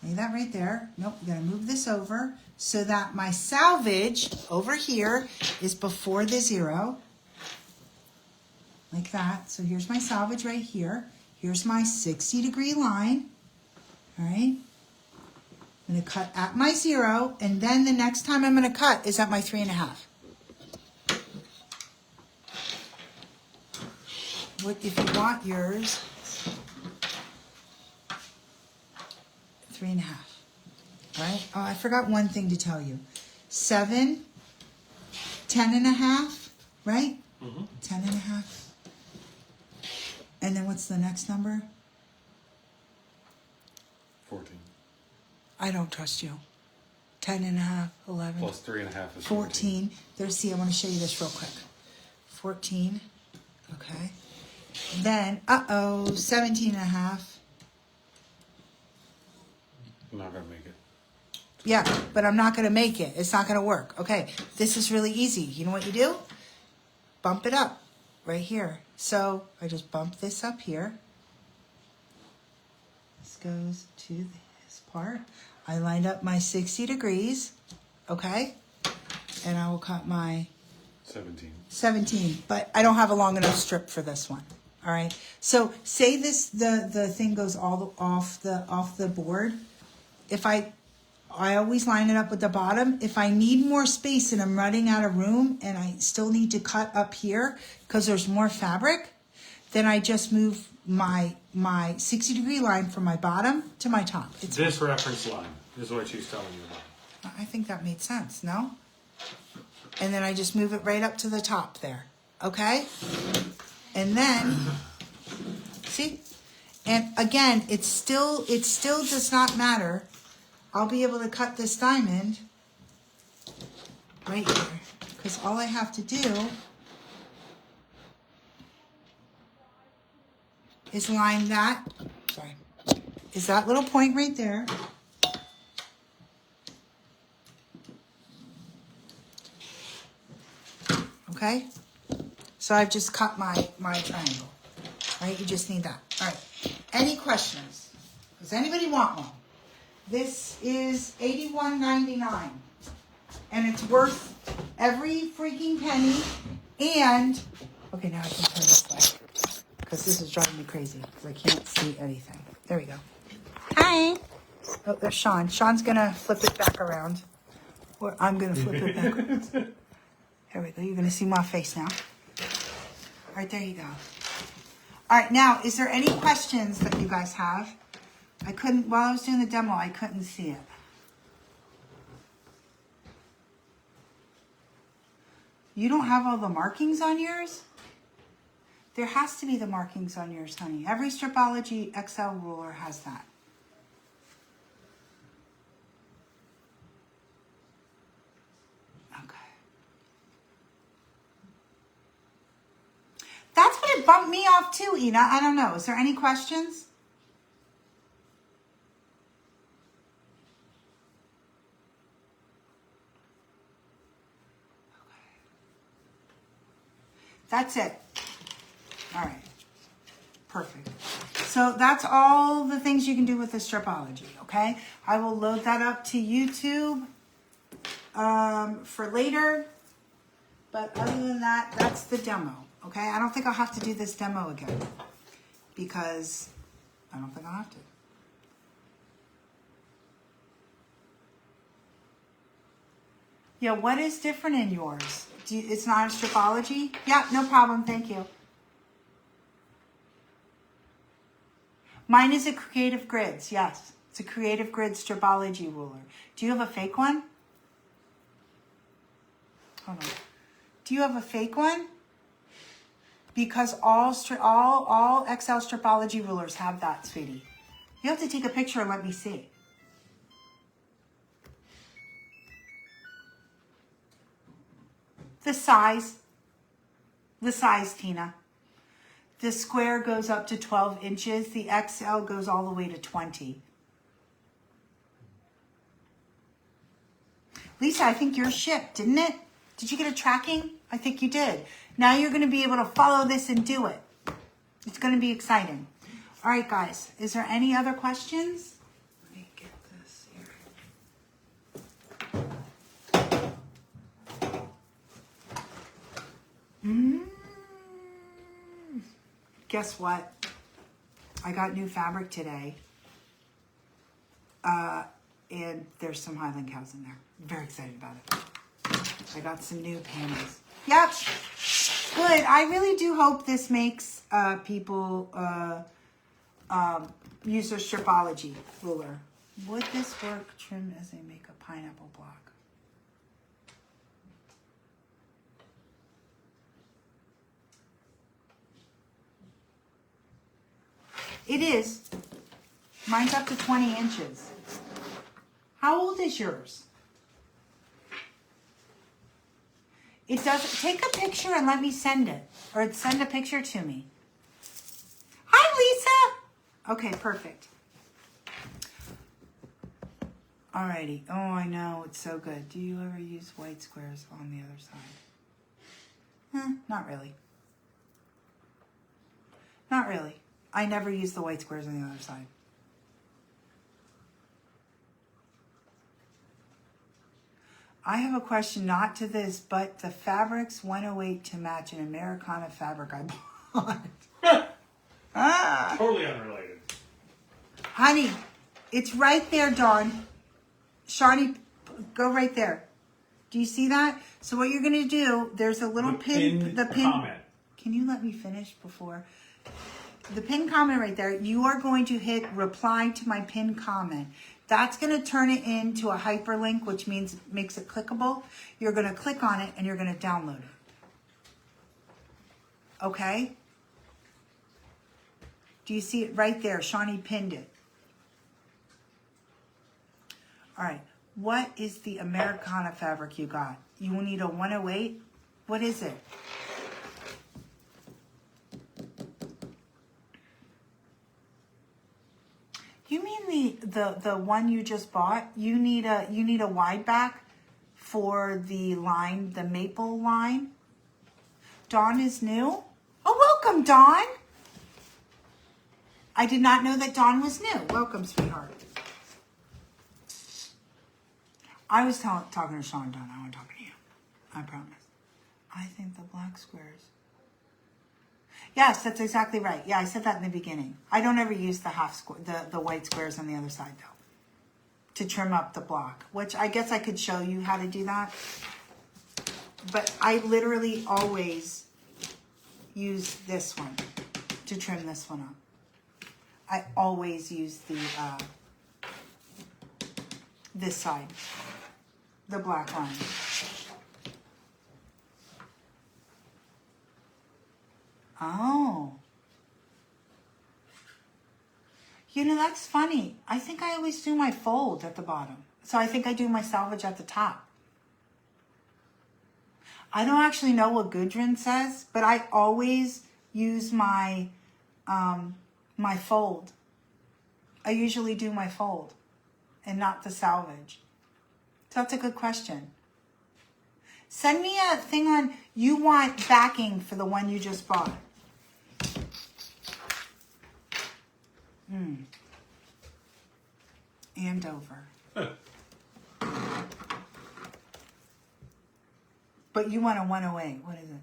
Lay that right there. Nope, you gotta move this over so that my salvage over here is before the 0. Like that. So here's my salvage right here. Here's my 60 degree line. All right. I'm gonna cut at my 0, and then the next time I'm gonna cut is at my 3.5. What if you want yours? 3.5. All right. Oh, I forgot one thing to tell you. 7, 10.5, right? 10.5. And then what's the next number?
14.
I don't trust you. 10.5, 11.
Plus 3.5 is
14. There's, see, I want to show you this real quick. 14. Okay. Then, 17.5.
I'm not going to make it.
Yeah, but I'm not going to make it. It's not going to work. Okay, this is really easy. You know what you do? Bump it up right here. So I just bump this up here. This goes to this part. I lined up my 60 degrees, okay? And I will cut my 17, but I don't have a long enough strip for this one. All right. So say this, the thing goes all off the board. If I always line it up with the bottom. If I need more space and I'm running out of room and I still need to cut up here because there's more fabric, then I just move my 60 degree line from my bottom to my top. It's
this reference line. is what she's telling you about.
I think that made sense, no? And then I just move it right up to the top there, okay? And then, see? And again, it still does not matter. I'll be able to cut this diamond right here, because all I have to do is line that, sorry, is that little point right there. Okay? So I've just cut my triangle, right? You just need that. All right. Any questions? Does anybody want one? This is $81.99, and it's worth every freaking penny. And okay, now I can turn this way because this is driving me crazy because I can't see anything. There we go. Hi. Oh, there's Sean. Sean's gonna flip it back around, or I'm gonna flip it backwards. There we go. You're gonna see my face now. All right, there you go. All right, now, is there any questions that you guys have? I couldn't, while I was doing the demo, I couldn't see it. You don't have all the markings on yours? There has to be the markings on yours, honey. Every Stripology XL ruler has that. Okay. That's what it bumped me off too, Ina. I don't know. Is there any questions? That's it. All right. Perfect. So that's all the things you can do with the Stripology, okay? I will load that up to YouTube for later. But other than that, that's the demo, okay? I don't think I'll have to do this demo again because I don't think I'll have to. Yeah, what is different in yours? It's not a Stripology? Yeah, no problem. Thank you. Mine is a Creative Grids. Yes, it's a Creative Grids Stripology ruler. Do you have a fake one? Hold on. Do you have a fake one? Because all XL Stripology rulers have that, sweetie. You have to take a picture and let me see. The size, Tina. The square goes up to 12 inches. The XL goes all the way to 20. Lisa, I think yours shipped, didn't it? Did you get a tracking? I think you did. Now you're going to be able to follow this and do it. It's going to be exciting. All right, guys. Is there any other questions? Let me get this here. Guess what? I got new fabric today. And there's some Highland cows in there. I'm very excited about it. I got some new panties. Yep. Good. I really do hope this makes people use their Stripology ruler. Would this work trim as they make a pineapple block? It is. Mine's up to 20 inches. How old is yours? It does. Take a picture and let me send it. Or send a picture to me. Hi, Lisa. Okay, perfect. Alrighty. Oh, I know. It's so good. Do you ever use white squares on the other side? Not really. Not really. I never use the white squares on the other side. I have a question, not to this, but the fabric's 108 to match an Americana fabric I bought.
Totally unrelated.
Honey, it's right there, Dawn. Shawnee, go right there. Do you see that? So what you're going to do, there's a little pin. The pin comment. Can you let me finish before? The pin comment right there, you are going to hit reply to my pin comment. That's going to turn it into a hyperlink, which means makes it clickable. You're going to click on it and you're going to download it. Okay? Do you see it right there? Shawnee pinned it. All right. What is the Americana fabric you got? You will need a 108. What is it? You mean the one you just bought? You need a wide back for the line, the maple line. Dawn is new. Oh, welcome, Dawn. I did not know that Dawn was new. Welcome, sweetheart. I was talking to Sean, Dawn. I want to talk to you. I promise. I think the black squares. Yes, that's exactly right. Yeah, I said that in the beginning. I don't ever use the half square, the white squares on the other side though, to trim up the block. Which I guess I could show you how to do that. But I literally always use this one to trim this one up. I always use the this side, the black line. Oh. You know, that's funny. I think I always do my fold at the bottom. So I think I do my salvage at the top. I don't actually know what Gudrun says, but I always use my my fold. I usually do my fold and not the salvage. So that's a good question. Send me a thing on, you want backing for the one you just bought. Andover. But you want a 108. What is it?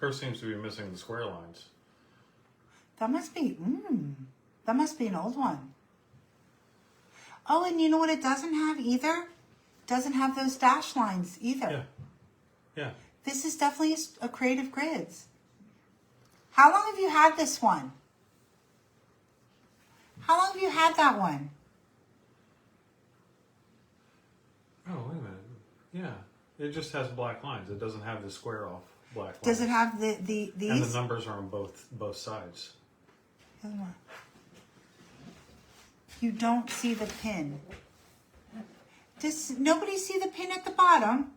Hers seems to be missing the square lines.
That must be an old one. Oh, and you know what it doesn't have either? Doesn't have those dash lines either.
Yeah. Yeah.
This is definitely a Creative Grids. How long have you had this one? How long have you had that one?
Oh, wait a minute. Yeah. It just has black lines. It doesn't have the square off black lines.
Does it have these?
And the numbers are on both sides.
You don't see the pin. Does nobody see the pin at the bottom?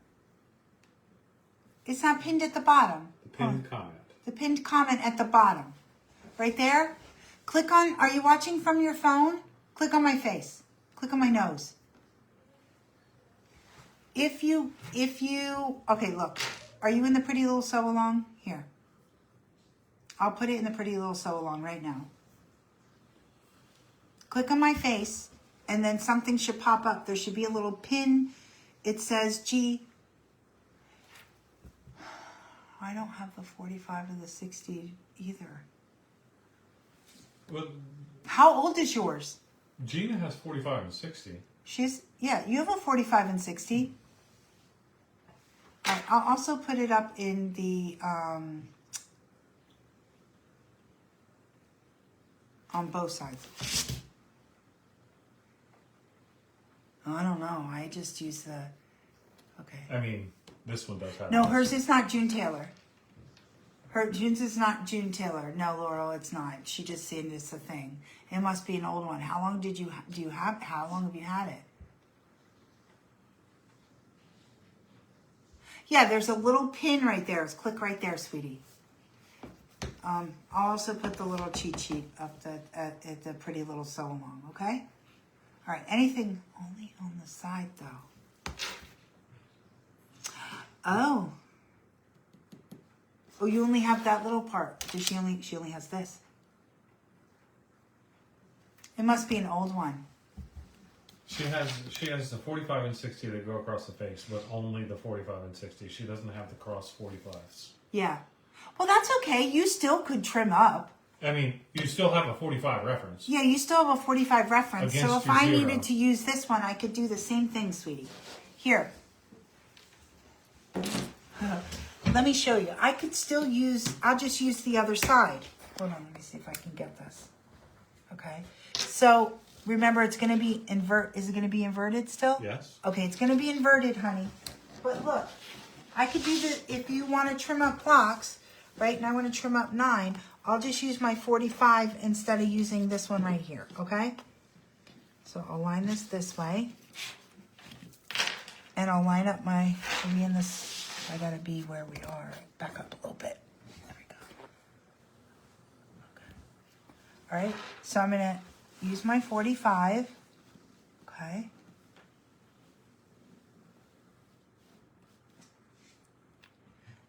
It's not pinned at the bottom.
The pinned comment.
The pinned comment at the bottom. Right there. Click on, are you watching from your phone? Click on my face. Click on my nose. If you, okay, look. Are you in the Pretty Little Sew Along? Here. I'll put it in the Pretty Little Sew Along right now. Click on my face, and then something should pop up. There should be a little pin. It says G. I don't have the 45 or the 60 either.
Well,
how old is yours?
Gina has 45 and 60.
Yeah, you have a 45 and 60. All right, I'll also put it up in the, on both sides. I don't know. I just use the, okay.
I mean, this one does have.
No, hers is not June Taylor. June's is not June Taylor. No, Laurel, it's not. She just said it's a thing. It must be an old one. How long how long have you had it? Yeah, there's a little pin right there. Let's click right there, sweetie. I'll also put the little cheat sheet up at the Pretty Little Sew Along, okay? All right, anything only on the side though. Oh. Oh, you only have that little part. She only has this. It must be an old one.
She has the 45 and 60 that go across the face, but only the 45 and 60. She doesn't have the cross 45s.
Yeah. Well, that's okay. You still could trim up.
I mean, you still have a 45 reference.
Yeah, you still have a 45 reference.
Against
so if
your
I
0.
needed to use this one, I could do the same thing, sweetie. Here. let me show you. I could still use, I'll just use the other side. Hold on, let me see if I can get this. Okay. So remember, it's going to be is it going to be inverted still?
Yes.
Okay, it's going to be inverted, honey. But look, I could do this if you want to trim up blocks, right? And I want to trim up 9. I'll just use my 45 instead of using this one right here, okay? So I'll line this way. And I'll line up my, maybe in this, I gotta be where we are. Back up a little bit. There we go. Okay. All right, so I'm gonna use my 45, okay?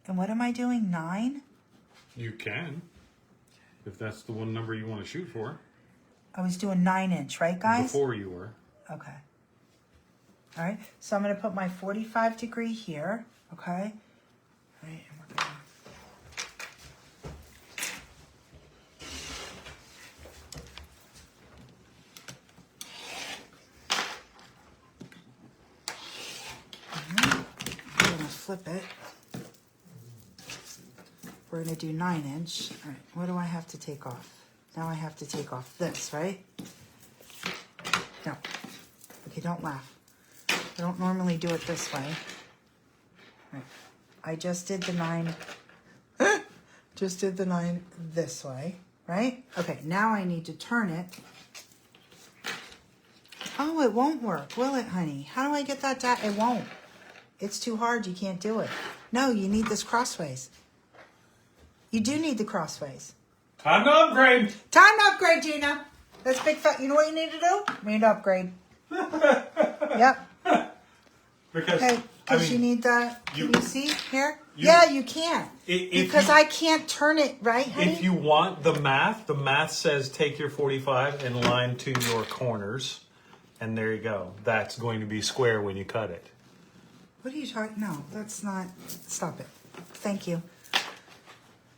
And what am I doing, 9?
You can, if that's the one number you want to shoot for.
I was doing 9-inch, right, guys?
Before you were.
Okay. All right, so I'm going to put my 45 degree here, okay? All right, and we're going to flip it. We're going to do 9-inch. All right, what do I have to take off? Now I have to take off this, right? No. Okay, don't laugh. I don't normally do it this way. Right. I just did the 9. Just did the 9 this way, right? Okay, now I need to turn it. Oh, it won't work, will it, honey? How do I get that down? It won't. It's too hard. You can't do it. No, you need this crossways. You do need the crossways.
Time to upgrade.
Time to upgrade, Gina. That's big fat. You know what you need to do? You need to upgrade. Yep.
Because
Okay,
I
because you
mean,
need the. Can you see here?
you-
Yeah, you can. Because
you-
I can't turn it right, honey.
if you want the math says take your 45 and line to your corners, and there you go. That's going to be square when you cut it.
What are you talking? No, that's not. Stop it. Thank you.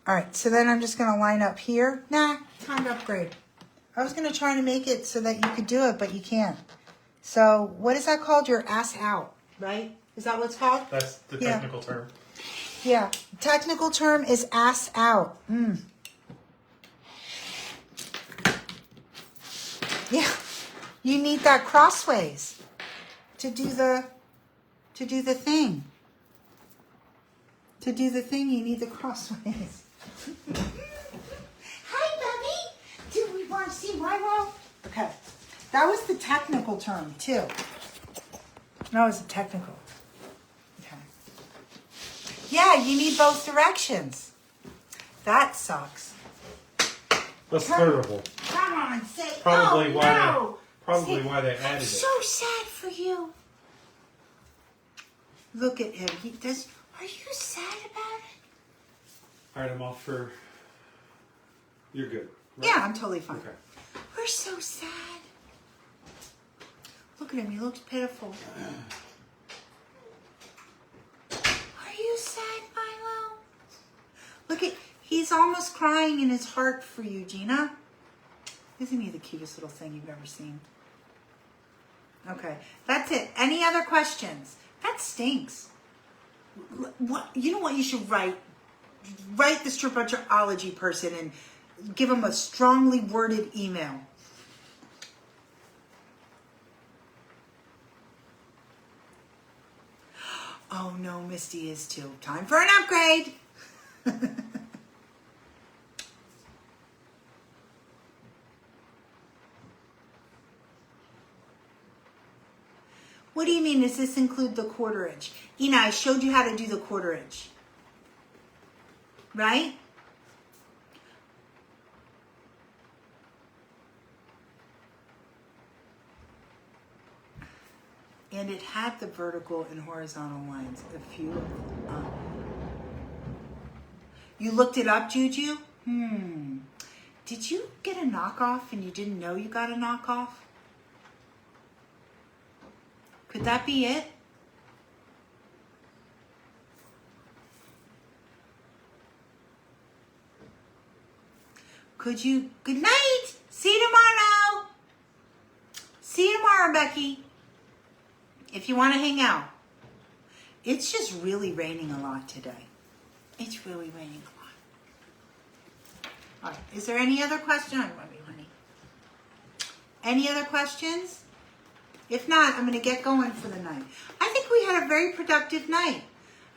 All right, so then I'm just going to line up here. Nah, time to upgrade. I was going to try to make it so that you could do it, but you can't. So what is that called? Your ass out, right? Is that what it's called?
That's the
Yeah.
technical term.
Yeah. Technical term is ass out. Yeah. You need that crossways to do the thing. To do the thing, you need the crossways. Hi, Bubby. Do we want to see my row? Okay. That was the technical term, too. That was the technical. Okay. Yeah, you need both directions. That sucks.
That's terrible.
Come on, say
Probably
oh,
why
no.
Probably
Say,
why they
I'm
added it.
so sad for you. Look at him. He does. Are you sad about it?
All right, I'm off for. You're good. Right?
Yeah, I'm totally fine.
Okay.
We're so sad. Look at him. He looks pitiful. Are you sad, Milo? Look at. He's almost crying in his heart for you, Gina. Isn't he the cutest little thing you've ever seen? Okay, that's it. Any other questions? That stinks. What you know? What you should write? Write the Stripology person and give them a strongly worded email. Oh no, Misty is too. Time for an upgrade. What do you mean? Does this include the 1/4 inch? Ina, I showed you how to do the 1/4 inch. Right? And it had the vertical and horizontal lines. A few of them. You looked it up, Juju? Did you get a knockoff and you didn't know you got a knockoff? Could that be it? Could you? Good night. See you tomorrow. See you tomorrow, Becky. If you want to hang out. It's just really raining a lot today. It's really raining a lot. All right. Is there any other question? I love you, honey. Any other questions? If not, I'm going to get going for the night. I think we had a very productive night.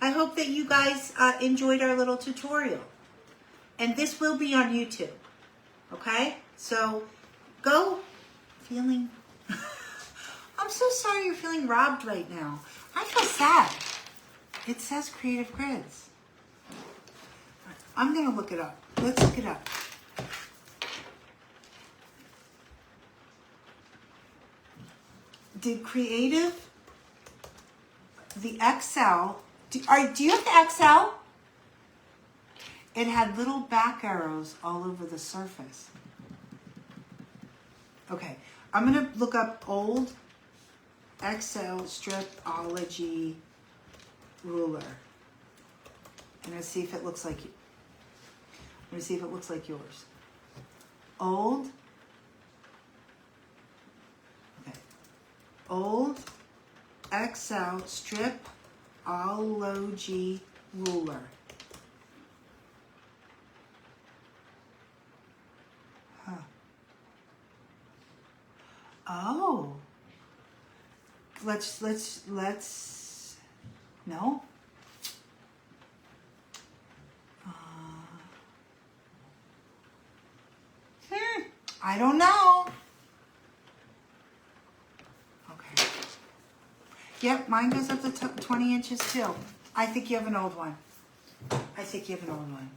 I hope that you guys enjoyed our little tutorial. And this will be on YouTube. Okay? So go feeling... I'm so sorry you're feeling robbed right now. I feel sad. It says Creative Grids. I'm going to look it up. Let's look it up. Did Creative, the XL, do you have the XL? It had little back arrows all over the surface. Okay, I'm going to look up old XL Stripology ruler. I'm going to see if it looks like you. I'm going to see if it looks like yours. Old. Okay. Old XL Stripology ruler. Huh. Oh. Let's no. I don't know. Okay. Yep, mine goes up to 20 inches too. I think you have an old one. I think you have an old one.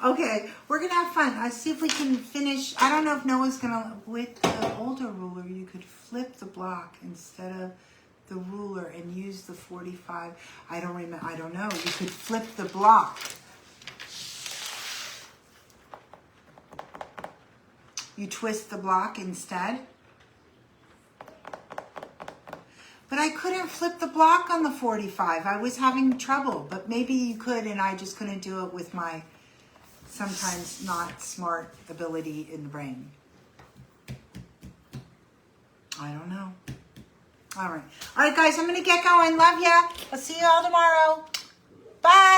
Okay, we're gonna have fun. Let's see if we can finish. I don't know if Noah's gonna, with the older ruler, you could flip the block instead of the ruler and use the 45. I don't know. You could flip the block. You twist the block instead. But I couldn't flip the block on the 45. I was having trouble, but maybe you could, and I just couldn't do it with my sometimes not smart ability in the brain. I don't know. All right. All right, guys, I'm going to get going. Love ya. I'll see you all tomorrow. Bye.